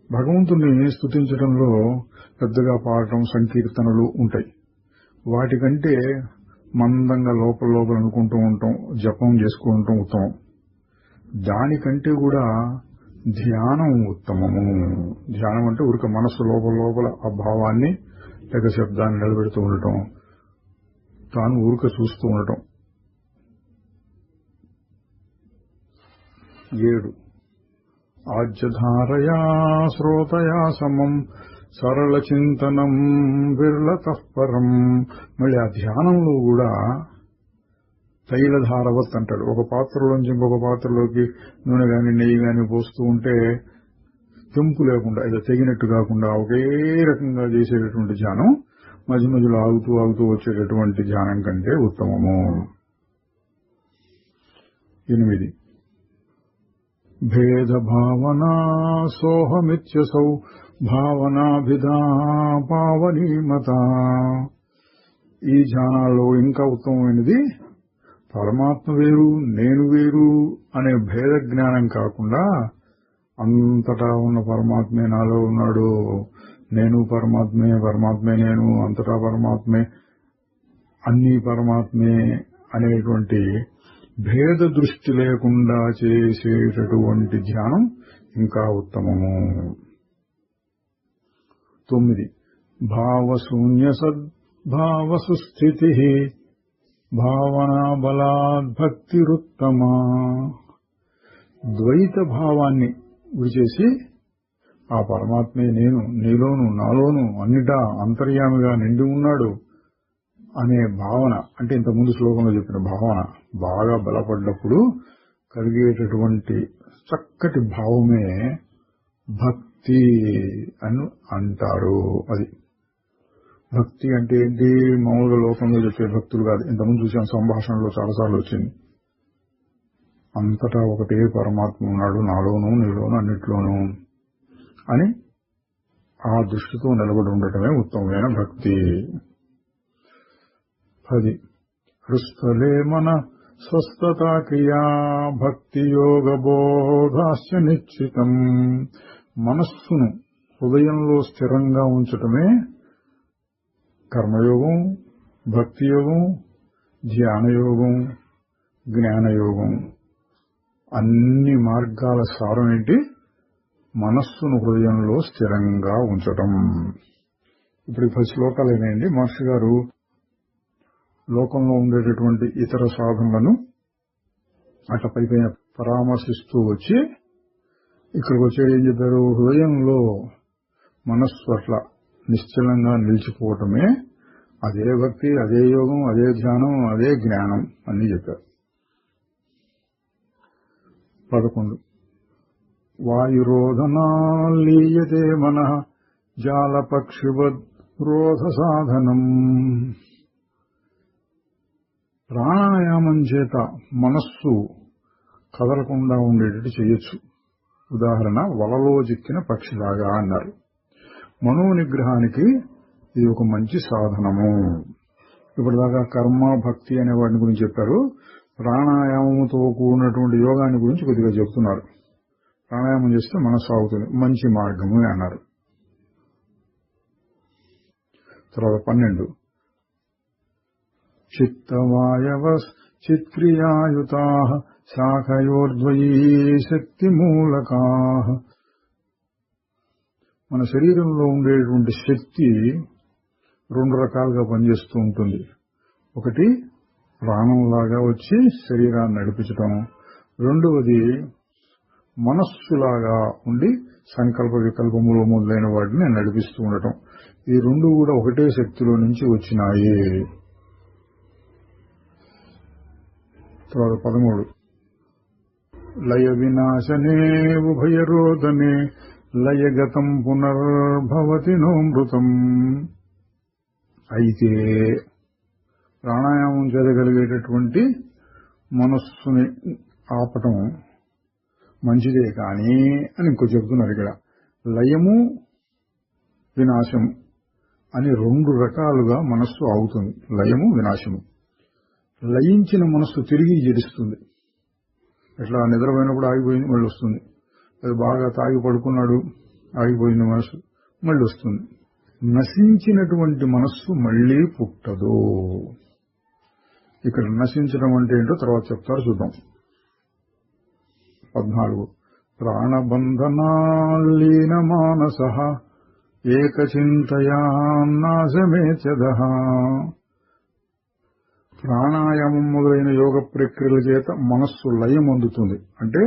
భగవంతుని స్తుతించడంలో పెద్దగా పాడటం, సంకీర్తనలు ఉంటాయి. వాటికంటే మందంగా లోపల అనుకుంటూ ఉంటాం, జపం చేసుకుంటూ ఉత్తమం. దానికంటే కూడా ధ్యానం ఉత్తమము. ధ్యానం అంటే ఊరిక మనస్సు లోపల ఆ భావాన్ని లేక శబ్దాన్ని నిలబెడుతూ ఉండటం, తాను ఊరిక చూస్తూ ఉండటం. 7 ఆజ్యధారయా శ్రోతయా సమం సరళ చింతనం విర్లతః పరం. మళ్ళీ ఆ ధ్యానంలో కూడా తైలధారవత్ అంటాడు. ఒక పాత్రలోంచి ఇంకొక పాత్రలోకి నూనె గాని నెయ్యి గాని పోస్తూ ఉంటే తెంపు లేకుండా ఏదో తెగినట్టు కాకుండా ఒకే రకంగా చేసేటటువంటి ధ్యానం మధ్య మధ్యలో ఆగుతూ ఆగుతూ వచ్చేటటువంటి ధ్యానం కంటే ఉత్తమము. 8 భేద భావనా సోహమిత్యసౌ భావనాభిధా పావనీమత. ఈ ధ్యానాల్లో ఇంకా ఉత్తమమైనది పరమాత్మ వేరు నేను వేరు అనే భేద జ్ఞానం కాకుండా అంతటా ఉన్న పరమాత్మే నాలో ఉన్నాడు, నేను పరమాత్మే, పరమాత్మే నేను, అంతటా పరమాత్మే, అన్ని పరమాత్మే అనేటువంటి భేద దృష్టి లేకుండా చేసేటటువంటి ధ్యానం ఇంకా ఉత్తమము. 9 భావశూన్య సద్భావ సుస్థితి భావనా బలాద్భక్తిరుత్తమా. ద్వైత భావాన్ని విడిచేసి ఆ పరమాత్మే నేను, నీలోను నాలోను అన్నిటా అంతర్యామిగా నిండి ఉన్నాడు అనే భావన, అంటే ఇంతకుముందు శ్లోకంలో చెప్పిన భావన బాగా బలపడ్డప్పుడు కలిగేటటువంటి చక్కటి భావమే భక్తి అని అంటారు. అది భక్తి అంటే ఏంటి? మామూలుగా లోకంలో చెప్పే భక్తులు కాదు. ఇంతకుముందు చూసాం, సంభాషణలో చాలాసార్లు వచ్చింది. అంతటా ఒకటే పరమాత్మ ఉన్నాడు, నాలోనూ నీలోనూ అన్నిట్లోనూ అని ఆ దృష్టితో నిలబడి ఉండటమే ఉత్తమమైన భక్తి. 10 హృస్థలే మన స్వస్థతా క్రియా భక్తి యోగ బోధాశ్చ నిశ్చితం. మనస్సును హృదయంలో స్థిరంగా ఉంచటమే కర్మయోగం, భక్తి యోగం, ధ్యానయోగం, జ్ఞానయోగం. అన్ని మార్గాల సారం ఏంటి? మనస్సును హృదయంలో స్థిరంగా ఉంచటం. ఇప్పుడు 10 శ్లోకాలేనండి. మహర్షి గారు లోకంలో ఉండేటటువంటి ఇతర సాధనలను అట్లా పైపైన పరామర్శిస్తూ వచ్చి ఇక్కడికి వచ్చేది ఏం చెప్పారు? హృదయంలో మనస్సు అట్లా నిశ్చలంగా నిలిచిపోవటమే అదే భక్తి, అదే యోగం, అదే ధ్యానం, అదే జ్ఞానం అని చెప్పారు. 11 వాయురోధనాలీయతే మనః జాలపక్షివద్ రోధ సాధనం. ప్రాణాయామం చేత మనస్సు కదలకుండా ఉండేటట్టు చేయొచ్చు. ఉదాహరణ, వలలో చిక్కిన పక్షిలాగా అన్నారు. మనోనిగ్రహానికి ఇది ఒక మంచి సాధనము. ఇప్పటిదాకా కర్మ, భక్తి అనే వాటిని గురించి చెప్పారు. ప్రాణాయామంతో కూడినటువంటి యోగాన్ని గురించి కొద్దిగా చెప్తున్నారు. ప్రాణాయామం చేస్తే మనస్సు ఆగుతుంది, మంచి మార్గము అన్నారు. తర్వాత 12 చిత్తవాయవ చిత్క్రియాయుతా శాఖయోర్ద్వయీ శక్తిమూలకా. మన శరీరంలో ఉండేటువంటి శక్తి 2 రకాలుగా పనిచేస్తూ ఉంటుంది. ఒకటి ప్రాణంలాగా వచ్చి శరీరాన్ని నడిపించటం, రెండవది మనస్సులాగా ఉండి సంకల్ప వికల్పములు మొదలైన వాటిని నడిపిస్తూ ఉండటం. ఈ 2 కూడా ఒకటే శక్తిలో నుంచి వచ్చినాయి. తర్వాత 13 లయ వినాశనే ఉభయరోదనే లయగతం పునర్భవతి నోమృతం. అయితే ప్రాణాయామం చేయగలిగేటటువంటి మనస్సుని ఆపటం మంచిదే కానీ అని ఇంకో చెబుతున్నారు ఇక్కడ. లయము వినాశము అని 2 రకాలుగా మనస్సు ఆగుతుంది. లయము వినాశము. లయించిన మనస్సు తిరిగి జడిస్తుంది. ఎట్లా నిద్రపోయినప్పుడు ఆగిపోయింది, మళ్ళీ వస్తుంది. అది బాగా తాగి పడుకున్నాడు, ఆగిపోయిన మనస్సు మళ్ళీ వస్తుంది. నశించినటువంటి మనస్సు మళ్లీ పుట్టదు. ఇక్కడ నశించడం అంటే ఏంటో తర్వాత చెప్తారు, చూద్దాం. 14 ప్రాణబంధనాల్లీన మానస ఏకచింతయా నాశమేచదః. ప్రాణాయామం మొదలైన యోగ ప్రక్రియల చేత మనస్సు లయం అందుతుంది, అంటే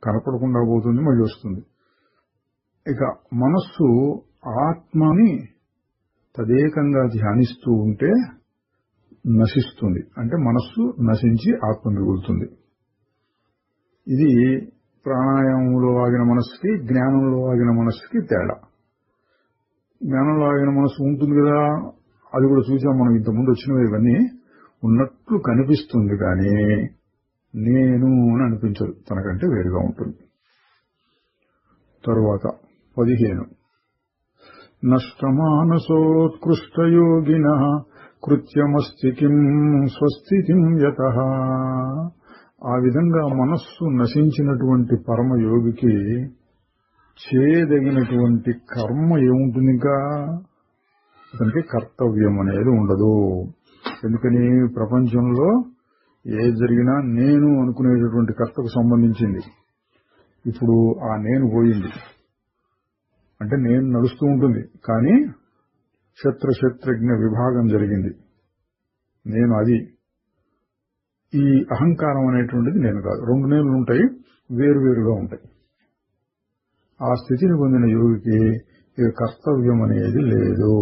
కనపడకుండా పోతుంది, మళ్ళీ వస్తుంది. ఇక మనస్సు ఆత్మని తదేకంగా ధ్యానిస్తూ ఉంటే నశిస్తుంది, అంటే మనస్సు నశించి ఆత్మ మిగులుతుంది. ఇది ప్రాణాయామంలో ఆగిన మనస్సుకి, జ్ఞానంలో ఆగిన మనస్సుకి తేడా. జ్ఞానంలో ఆగిన మనస్సు ఉంటుంది కదా, అది కూడా చూసాం మనం ఇంతకుముందు వచ్చినవి. ఇవన్నీ ఉన్నట్లు కనిపిస్తుంది కానీ నేను అని అనిపించదు, తనకంటే వేరుగా ఉంటుంది. తరువాత 15 నష్టమానసోత్కృష్టయోగినః కృత్యమస్తి కిం స్వస్థితిం యతః. ఆ విధంగా మనస్సు నశించినటువంటి పరమయోగికి చేయదగినటువంటి కర్మ ఏముంటుంది? ఇంకా అతనికి కర్తవ్యం అనేది ఉండదు. ఎందుకని? ప్రపంచంలో ఏది జరిగినా నేను అనుకునేటటువంటి కర్తకు సంబంధించింది. ఇప్పుడు ఆ నేను పోయింది, అంటే నేను నడుస్తూ ఉంటుంది, కానీ శత్రుశత్రుఘ్న విభాగం జరిగింది. నేను అది. ఈ అహంకారం అనేటువంటిది నేను కాదు. రెండు నేనులు ఉంటాయి, వేరువేరుగా ఉంటాయి. ఆ స్థితిని పొందిన యోగికి ఇక కర్తవ్యం అనేది లేదు.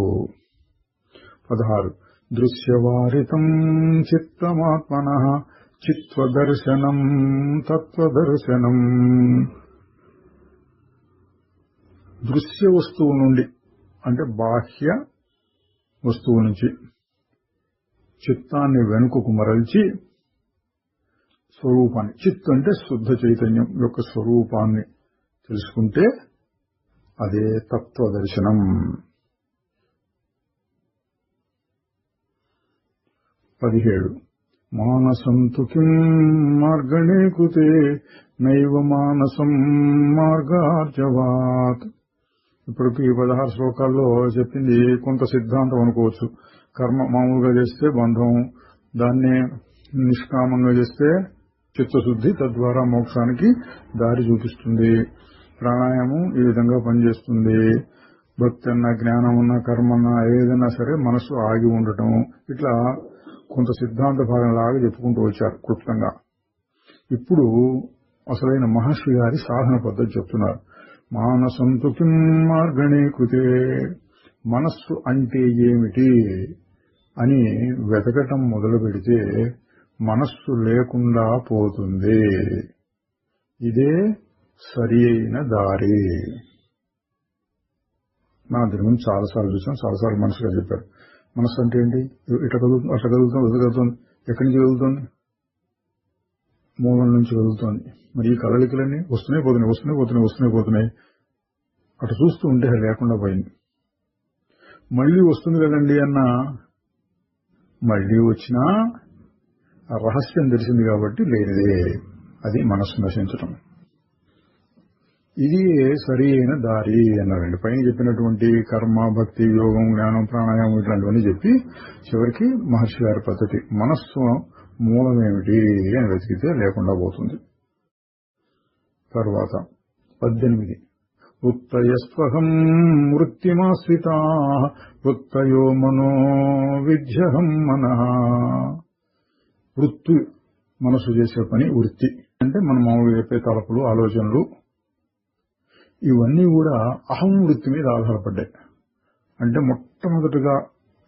16 దృశ్యవారితం చిత్తమాత్మనః చిత్వదర్శనం తత్వదర్శనం. దృశ్య వస్తువు నుండి, అంటే బాహ్య వస్తువు నుంచి చిత్తాన్ని వెనుకకు మరల్చి స్వరూపాన్ని, చిత్ అంటే శుద్ధ చైతన్యం యొక్క స్వరూపాన్ని తెలుసుకుంటే అదే తత్వదర్శనం. 17 మానసంతు కిం మార్గణే కృతే నైవ మానసం మార్గార్జవాత్. ఇప్పటికి 16 శ్లోకాల్లో చెప్పింది కొంత సిద్ధాంతం అనుకోవచ్చు. కర్మ మామూలుగా చేస్తే బంధం, దాన్నే నిష్కామంగా చేస్తే చిత్తశుద్ధి, తద్వారా మోక్షానికి దారి చూపిస్తుంది. ప్రాణాయామం ఈ విధంగా పనిచేస్తుంది. భక్తి అన్నా, జ్ఞానం అన్నా, కర్మ అన్నా, ఏదైనా సరే మనసు ఆగి ఉండటం, ఇట్లా కొంత సిద్ధాంత భాగంలాగా చెప్పుకుంటూ వచ్చారు క్లుప్తంగా. ఇప్పుడు అసలైన మహర్షి గారి సాధన పద్ధతి చెప్తున్నారు. మానసంతు కిం మార్గణే కృతే. మనస్సు అంటే ఏమిటి అని వెతకటం మొదలు పెడితే మనస్సు లేకుండా పోతుంది. ఇదే సరి అయిన దారి. నా దీని గురించి చాలాసార్లు చూసాం, చాలాసార్లు మనసుగా చెప్పారు. మనస్సు అంటే ఏంటి? ఇట్లా కదులుతుంది, అట్లా కదులుతుంది, ఇట్లా కదులుతుంది. ఎక్కడి నుంచి కదులుతుంది? మూలం నుంచి కదులుతోంది. మరి ఈ కదలికలన్నీ వస్తున్నాయి పోతున్నాయి, వస్తున్నాయి పోతున్నాయి, వస్తున్నాయి పోతున్నాయి. అటు చూస్తూ ఉంటే లేకుండా పోయింది. మళ్లీ వస్తుంది కదండి అన్న, మళ్లీ వచ్చినా ఆ రహస్యం తెలిసింది కాబట్టి లేనిదే. అది మనస్సు నశించటం. ఇది సరి అయిన దారి అన్నారండి. పైన చెప్పినటువంటి కర్మ, భక్తి, యోగం, జ్ఞానం, ప్రాణాయామం ఇట్లాంటివన్నీ చెప్పి చివరికి మహర్షి గారి పద్ధతి మనస్సు మూలమేమిటి అని వెతికితే లేకుండా పోతుంది. తర్వాత 18 వృత్తయస్వహం వృత్తిమాశ్రితా వృత్తయో మనో విద్యహం మనః. వృత్తి మనసు చేసే పని వృత్తి అంటే మనం మామూలుగా చెప్పే తలపులు, ఆలోచనలు, ఇవన్నీ కూడా అహం వృత్తి మీద ఆధారపడ్డాయి. అంటే మొట్టమొదటిగా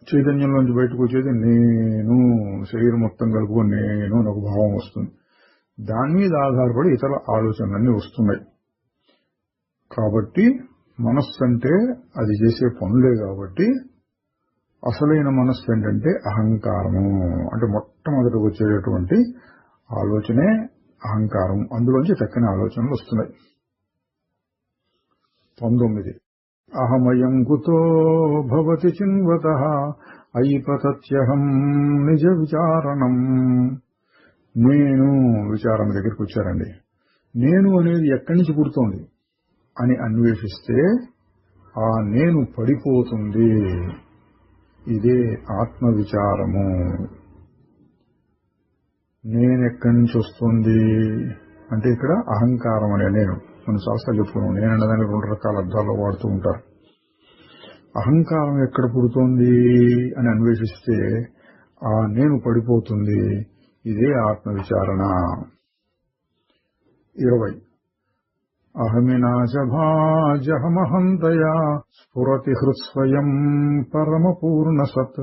చైతన్యంలోంచి బయటకు వచ్చేది నేను, శరీరం మొత్తం కలుపుకొని నేను అని ఒక భావం వస్తుంది. దాని మీద ఆధారపడి ఇతర ఆలోచనలన్నీ వస్తున్నాయి. కాబట్టి మనస్సు అంటే అది చేసే పనులే. కాబట్టి అసలైన మనస్సు ఏంటంటే అహంకారము. అంటే మొట్టమొదటి వచ్చేటటువంటి ఆలోచనే అహంకారం. అందులోంచి చక్కని ఆలోచనలు వస్తున్నాయి. 19 అహమయం కుతో భవతి చిన్వతః ఐపతత్యహం నిజ విచారణం. నేను విచారణ దగ్గరికి వచ్చారండి. నేను అనేది ఎక్కడి నుంచి పుడుతోంది అని అన్వేషిస్తే ఆ నేను పడిపోతుంది. ఇదే ఆత్మ విచారము. నేనెక్కడి నుంచి వస్తుంది అంటే ఇక్కడ అహంకారం అనే నేను. మనం చాలాసార్లు చెప్పుకున్నాం, నేనన్నదాన్ని 2 రకాల అర్థాల్లో వాడుతూ ఉంటారు. అహంకారం ఎక్కడ పుడుతోంది అని అన్వేషిస్తే ఆ నేను పడిపోతుంది. ఇదే ఆత్మవిచారణ. 20 అహమినాశభాజహమహంతయా స్ఫురతి హృత్స్వయం పరమపూర్ణ సత్.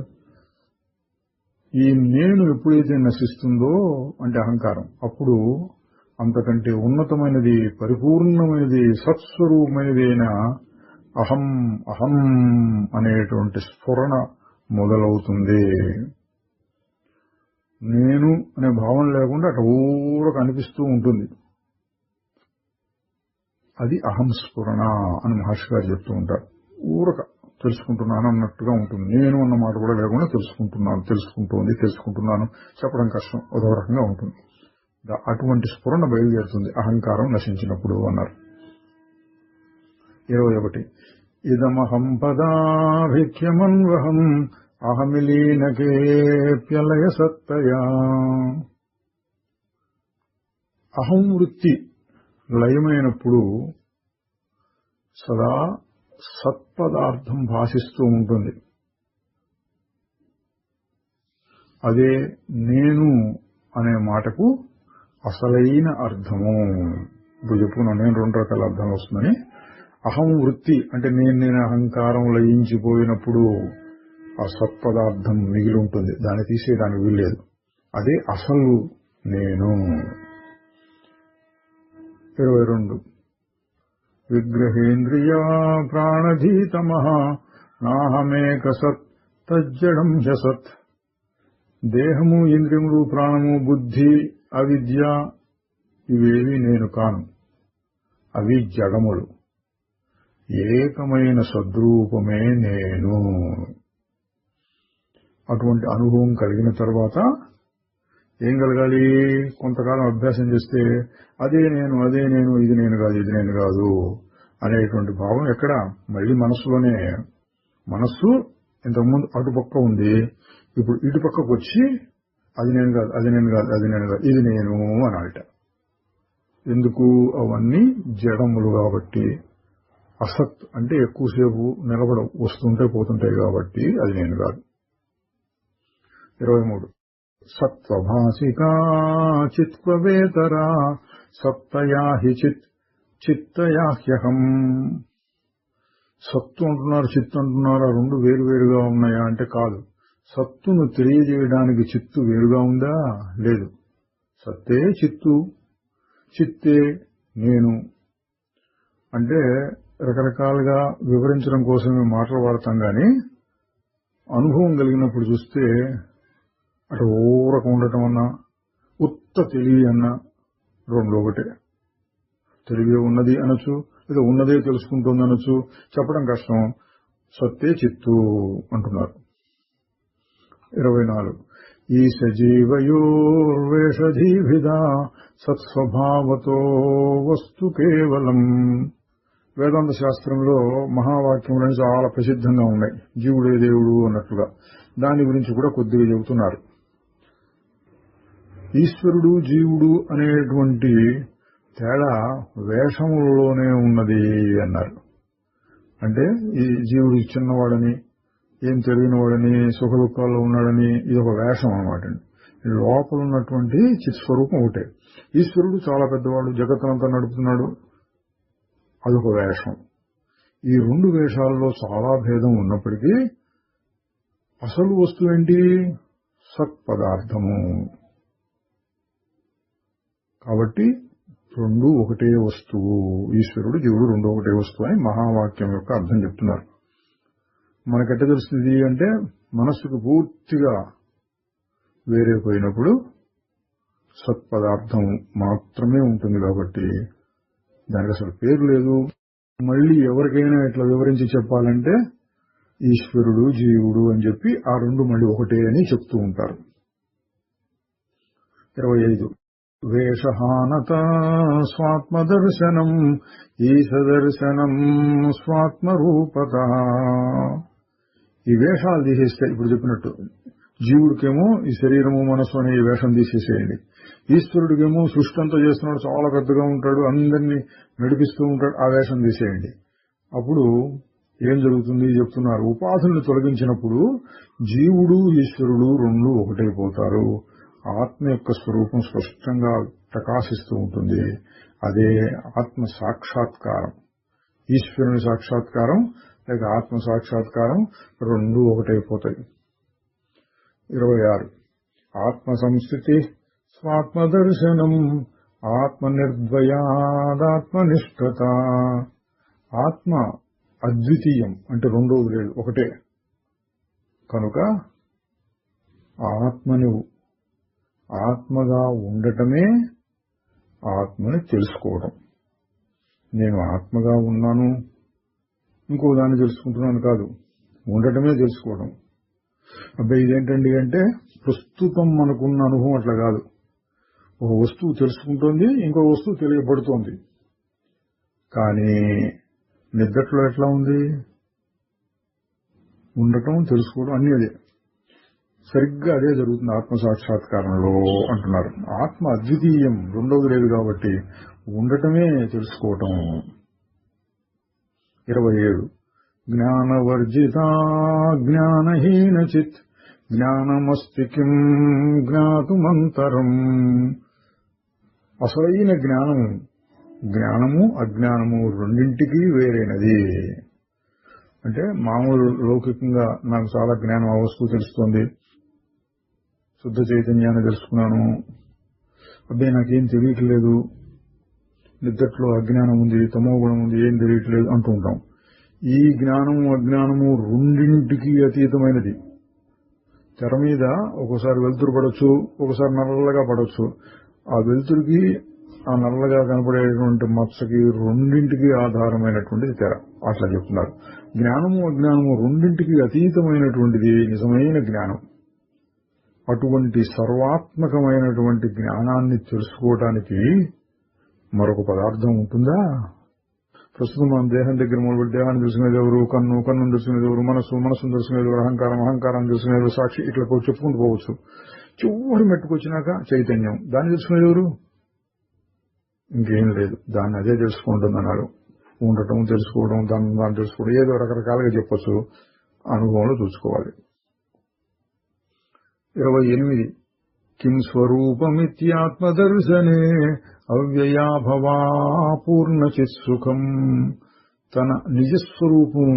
ఈ నేను ఎప్పుడైతే నశిస్తుందో అంటే అహంకారం, అప్పుడు అంతకంటే ఉన్నతమైనది, పరిపూర్ణమైనది, సత్స్వరూపమైనది అయిన అహం అహం అనేటువంటి స్ఫురణ మొదలవుతుంది. నేను అనే భావన లేకుండా అటు ఊరక అనిపిస్తూ ఉంటుంది. అది అహం స్ఫురణ అని మహర్షి గారు చెప్తూ ఉంటారు. ఊరక తెలుసుకుంటున్నాను అన్నట్టుగా ఉంటుంది. నేను అన్న మాట కూడా లేకుండా తెలుసుకుంటున్నాను చెప్పడం కష్టం, అదో రకంగా ఉంటుంది. అటువంటి స్ఫురణ బయలుదేరుతుంది అహంకారం నశించినప్పుడు అన్నారు. 21 ఇదమహం పదాభిఖ్యమన్వహం అహమిలీనకేప్యలయ సత్తయా. అహం వృత్తి లయమైనప్పుడు సదా సత్పదార్థం భాషిస్తూ ఉంటుంది. అదే నేను అనే మాటకు అసలైన అర్థము. ఇప్పుడు చెప్పుకున్నాను నేను 2 రకాల అర్థాలు వస్తుందని. అహం వృత్తి అంటే నేను అహంకారం లయించిపోయినప్పుడు ఆ సత్పదార్థం మిగిలి ఉంటుంది, దాన్ని తీసేయడానికి వీల్లేదు. అదే అసలు నేను. 22 విగ్రహేంద్రియా ప్రాణధీతమః నాహమేక సత్ తజ్జడం హ్యసత్. దేహము, ఇంద్రియములు, ప్రాణము, బుద్ధి, అవిద్య ఇవేవి నేను కాను, అవి జడములు. ఏకమైన సద్రూపమే నేను. అటువంటి అనుభవం కలిగిన తర్వాత ఏం కలగాలి? కొంతకాలం అభ్యాసం చేస్తే అదే నేను ఇది నేను కాదు అనేటువంటి భావం ఎక్కడ? మళ్ళీ మనస్సులోనే. మనస్సు ఇంతకుముందు అటుపక్క ఉంది, ఇప్పుడు ఇటుపక్కకు వచ్చి అది నేను కాదు ఇది నేను అనాలట. ఎందుకు? అవన్నీ జడములు కాబట్టి. అసత్ అంటే ఎక్కువసేపు నిలబడవు, వస్తుంటే పోతుంటాయి కాబట్టి అది నేను కాదు. 23 సత్వభాసికా చిత్వేతరా సత్తయా హి చిత్తయా హ్యహం. సత్తు అంటున్నారు, చిత్తు అంటున్నారు, ఆ రెండు వేరువేరుగా ఉన్నాయా అంటే కాదు. సత్తును తెలియజేయడానికి చిత్తు వేరుగా ఉందా? లేదు. సత్తే చిత్తు, చిత్తే నేను. అంటే రకరకాలుగా వివరించడం కోసమే మాటలు వాడతాం గాని అనుభవం కలిగినప్పుడు చూస్తే అటు ఊరక ఉండటం అన్నా ఉత్త తెలివి అన్నా రెండు ఒకటే. తెలివి ఉన్నది అనొచ్చు, లేదా ఉన్నదే తెలుసుకుంటుంది అనొచ్చు, చెప్పడం కష్టం. సత్తే చిత్తు అంటున్నారు. 24 ఈ సజీవయోర్వేషధీభిదా సత్స్వభావతో వస్తు కేవలం. వేదాంత శాస్త్రంలో మహావాక్యములని చాలా ప్రసిద్ధంగా ఉన్నాయి, జీవుడే దేవుడు అన్నట్లుగా. దాని గురించి కూడా కొద్దిగా చెబుతున్నారు. ఈశ్వరుడు జీవుడు అనేటువంటి తేడా వేషములలోనే ఉన్నది అన్నారు. అంటే ఈ జీవుడు చిన్నవాడని, ఏం తెలియనివాడని, సుఖ దుఃఖాల్లో ఉన్నాడని ఇది ఒక వేషం అన్నమాట. లోపల ఉన్నటువంటి చిత్స్వరూపం ఒకటే. ఈశ్వరుడు చాలా పెద్దవాడు, జగత్తునంతా నడుపుతున్నాడు, అదొక వేషం. ఈ రెండు వేషాల్లో చాలా భేదం ఉన్నప్పటికీ అసలు వస్తువు ఏంటి? సత్పదార్థము. కాబట్టి రెండు ఒకటే వస్తువు. ఈశ్వరుడు జీవుడు రెండు ఒకటే వస్తువు అని మహావాక్యం యొక్క అర్థం చెప్తున్నారు. మనకెట్ట తెలుస్తుంది అంటే మనస్సుకు పూర్తిగా వేరైపోయినప్పుడు సత్పదార్థం మాత్రమే ఉంటుంది. కాబట్టి దానికి అసలు పేరు లేదు. మళ్ళీ ఎవరికైనా ఇట్లా వివరించి చెప్పాలంటే ఈశ్వరుడు జీవుడు అని చెప్పి ఆ రెండు మళ్ళీ ఒకటే అని చెప్తూ ఉంటారు. 25 వేషహానత స్వాత్మదర్శనం ఈశదర్శనం స్వాత్మరూపత. ఈ వేషాలు తీసేస్తే ఇప్పుడు చెప్పినట్టు జీవుడికేమో ఈ శరీరము మనస్సు అనే ఈ వేషం తీసేసేయండి. ఈశ్వరుడికేమో సృష్టి అంతా చేస్తున్నాడు, చాలా పెద్దగా ఉంటాడు, అందరినీ నడిపిస్తూ ఉంటాడు, ఆ వేషం తీసేయండి. అప్పుడు ఏం జరుగుతుంది చెప్తున్నారు. ఉపాధులను తొలగించినప్పుడు జీవుడు ఈశ్వరుడు రెండు ఒకటైపోతారు. ఆత్మ యొక్క స్వరూపం స్పష్టంగా ప్రకాశిస్తూ ఉంటుంది. అదే ఆత్మ సాక్షాత్కారం. ఈశ్వరుని సాక్షాత్కారం లేక ఆత్మ సాక్షాత్కారం రెండు ఒకటైపోతాయి. 26 ఆత్మ సంస్థితి స్వాత్మదర్శనం ఆత్మనిర్ద్వయాదాత్మనిష్ఠత. ఆత్మ అద్వితీయం అంటే రెండోది లేదు, ఒకటే కనుక ఆత్మని ఆత్మగా ఉండటమే ఆత్మని తెలుసుకోవడం. నేను ఆత్మగా ఉన్నాను ఇంకో దాన్ని తెలుసుకుంటున్నాను కాదు, ఉండటమే తెలుసుకోవడం. అబ్బాయి ఇదేంటండి అంటే ప్రస్తుతం మనకున్న అనుభవం అట్లా కాదు. ఒక వస్తువు తెలుసుకుంటోంది, ఇంకో వస్తువు తెలియబడుతోంది. కానీ నిద్రలో ఎట్లా ఉంది? ఉండటం తెలుసుకోవడం అన్నీ అదే. సరిగ్గా అదే జరుగుతుంది ఆత్మ సాక్షాత్కారంలో అంటున్నారు. ఆత్మ అద్వితీయం, రెండవది లేదు కాబట్టి ఉండటమే తెలుసుకోవటం. 27 జ్ఞానవర్జిత జ్ఞానహీన చిత్ జ్ఞానమస్తి కిం జ్ఞాతుమంతరం. అసలైన జ్ఞానము, జ్ఞానము అజ్ఞానము రెండింటికి వేరైనది. అంటే మామూలు లౌకికంగా నాకు చాలా జ్ఞానం ఆ వస్తువు తెలుస్తోంది, శుద్ధ చైతన్యాన్ని తెలుసుకున్నాను, అబ్బాయి నాకేం తెలియట్లేదు, నిద్దట్లో అజ్ఞానం ఉంది, తమో గుణం ఉంది, ఏం తెలియట్లేదు అంటూ ఉంటాం. ఈ జ్ఞానము అజ్ఞానము రెండింటికి అతీతమైనది. తెర మీద ఒకసారి వెలుతురు పడవచ్చు, ఒకసారి నల్లగా పడవచ్చు. ఆ వెలుతురికి ఆ నల్లగా కనపడేటువంటి మచ్చకి రెండింటికి ఆధారమైనటువంటిది తెర. అట్లా చెప్తున్నారు. జ్ఞానము అజ్ఞానము రెండింటికి అతీతమైనటువంటిది నిజమైన జ్ఞానం. అటువంటి సర్వాత్మకమైనటువంటి జ్ఞానాన్ని తెలుసుకోవటానికి మరొక పదార్థం ఉంటుందా? ప్రస్తుతం మనం దేహం దగ్గర మొదలుపెట్టి దేహాన్ని తెలుసుకునేది ఎవరు? కన్ను, కన్నును తెలుసుకునేది ఎవరు? మనస్సు, మనస్సును తెలుసుకునేది ఎవరు? అహంకారం, అహంకారాన్ని తెలుసుకునేది సాక్షి. ఇట్లా చెప్పుకుంటూ పోవచ్చు. చివరి మెట్టుకొచ్చినాక చైతన్యం, దాన్ని తెలుసుకునేది ఎవరు? ఇంకేం లేదు, దాన్ని అదే తెలుసుకుంటుందన్నారు. ఉండటం, తెలుసుకోవడం, దాన్ని తెలుసుకోవడం ఏదో రకరకాలుగా చెప్పొచ్చు, అనుభవంలో చూసుకోవాలి. 28 కిం స్వరూపమిత్యాత్మదర్శనే అవ్యయాభవా పూర్ణచిత్సుఖం. తన నిజస్వరూపం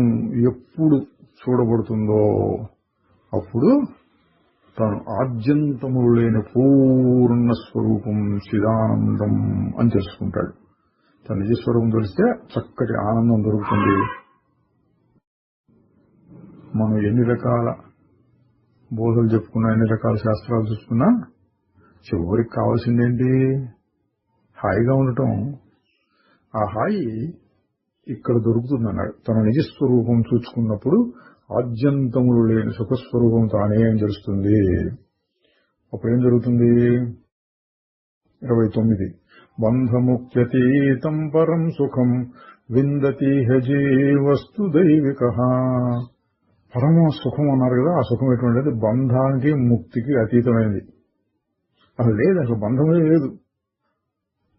ఎప్పుడు చూడబడుతుందో అప్పుడు తాను ఆద్యంతములు లేని పూర్ణ స్వరూపం చిదానందం అని తెలుసుకుంటాడు. తన నిజస్వరూపం తెలిస్తే చక్కటి ఆనందం దొరుకుతుంది. మనం ఎన్ని రకాల బోధలు చెప్పుకున్నా, ఎన్ని రకాల శాస్త్రాలు చూసుకున్నా చివరికి కావాల్సిందేంటి? హాయిగా ఉండటం. ఆ హాయి ఇక్కడ దొరుకుతుందన్నాడు. తన నిజస్వరూపం చూసుకున్నప్పుడు ఆద్యంతములు లేని సుఖస్వరూపం తానే అని తెలుస్తుంది. అప్పుడేం జరుగుతుంది? 29 బంధముక్త్యతీతం పరం సుఖం విందతీహ జీవస్తు దైవికః. పరమ సుఖం అన్నారు కదా, ఆ సుఖం ఎటువంటిది? బంధానికి ముక్తికి అతీతమైనది. అసలు లేదు, అసలు బంధమే లేదు.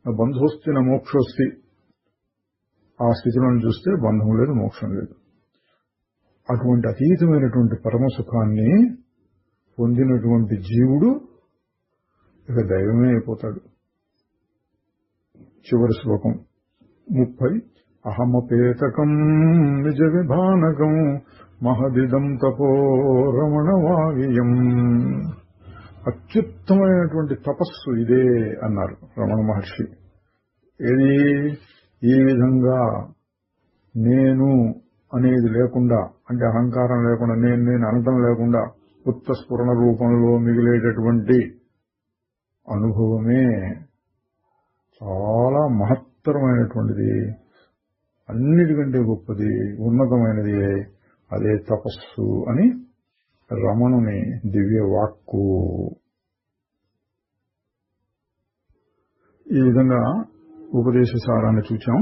బంధోస్తి నా మోక్షోస్తి. ఆ స్థితిలో చూస్తే బంధం లేదు, మోక్షం లేదు. అటువంటి అతీతమైనటువంటి పరమ సుఖాన్ని పొందినటువంటి జీవుడు ఇక దైవమే అయిపోతాడు. చివరి శ్లోకం 30 అహమపేతకం నిజ విభానకం మహదిదం తపో రమణవాగియం. అత్యుత్తమైనటువంటి తపస్సు ఇదే అన్నారు రమణ మహర్షి. ఏది? ఈ విధంగా నేను అనేది లేకుండా, అంటే అహంకారం లేకుండా, నేను అనటం లేకుండా ఉత్త స్ఫురణ రూపంలో మిగిలేటటువంటి అనుభవమే చాలా మహత్తరమైనటువంటిది, అన్నిటికంటే గొప్పది, ఉన్నతమైనది. అదే తపస్సు అని రమణుని దివ్య వాక్కు. ఈ విధంగా ఉపదేశ సారాన్ని చూచాం.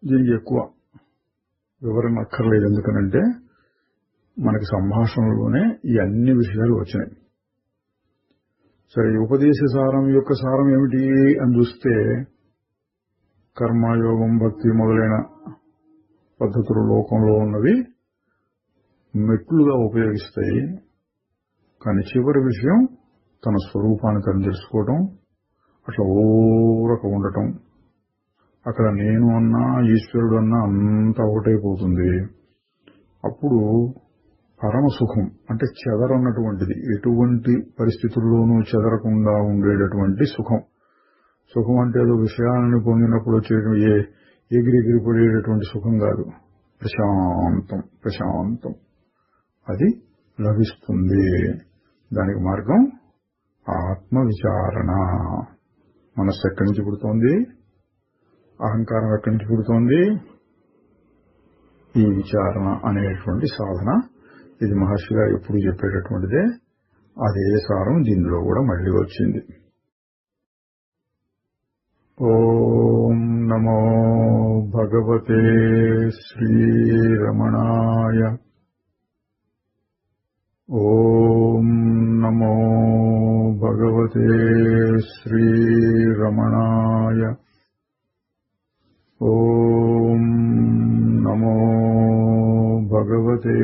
దీనికి ఎక్కువ వివరణ అక్కర్లేదు. ఎందుకనంటే మనకి సంభాషణలోనే ఈ అన్ని విషయాలు వచ్చినాయి. సరే, ఉపదేశ సారం యొక్క సారం ఏమిటి అని చూస్తే కర్మయోగం, భక్తి మొదలైన పద్ధతులు లోకంలో ఉన్నవి మెట్లుగా ఉపయోగిస్తాయి. కానీ చివరి విషయం తన స్వరూపాన్ని తను తెలుసుకోవడం, అట్లా ఊరక ఉండటం. అక్కడ నేను అన్నా ఈశ్వరుడు అన్నా అంతా ఒకటైపోతుంది. అప్పుడు పరమ సుఖం అంటే చెదరన్నటువంటిది, ఎటువంటి పరిస్థితుల్లోనూ చెదరకుండా ఉండేటటువంటి సుఖం. సుఖం అంటే ఏదో విషయాలను పొందినప్పుడు వచ్చేటువంటి ఎగిరిపడేటటువంటి సుఖం కాదు, ప్రశాంతం అది లభిస్తుంది. దానికి మార్గం ఆత్మ విచారణ. మనస్సు ఎక్కడి నుంచి పుడుతోంది, అహంకారం ఎక్కడి నుంచి పుడుతోంది, ఈ విచారణ అనేటువంటి సాధన. ఇది మహర్షి గారు ఎప్పుడు చెప్పేటటువంటిదే. అదే సారం దీనిలో కూడా మళ్ళీ వచ్చింది. ఓం నమో భగవతే శ్రీరమణాయ. ఓం నమో భగవతే శ్రీరమణాయ. ఓం నమో భగవతే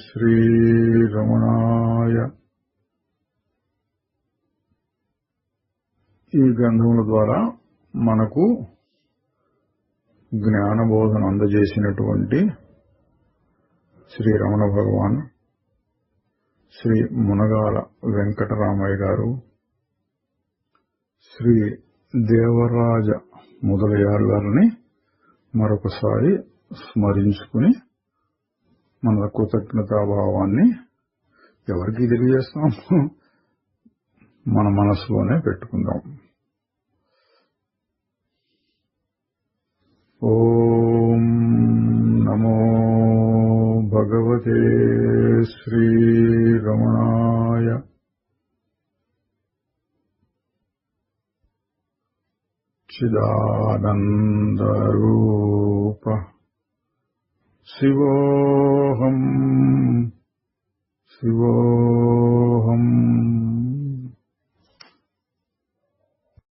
శ్రీరమణాయ. ఈ గ్రంథముల ద్వారా మనకు జ్ఞానబోధన అందజేసినటువంటి శ్రీ రమణ భగవాన్, శ్రీ మునగాల వెంకటరామయ్య గారు, శ్రీ దేవరాజ మొదలయ్యారు గారిని మరొకసారి స్మరించుకుని మన కృతజ్ఞతాభావాన్ని ఎవరికి తెలియజేస్తాం, మన మనసులోనే పెట్టుకుందాం. ఓం నమో భగవతే శ్రీరమణాయ. చిదానందరూప శివోహం శివో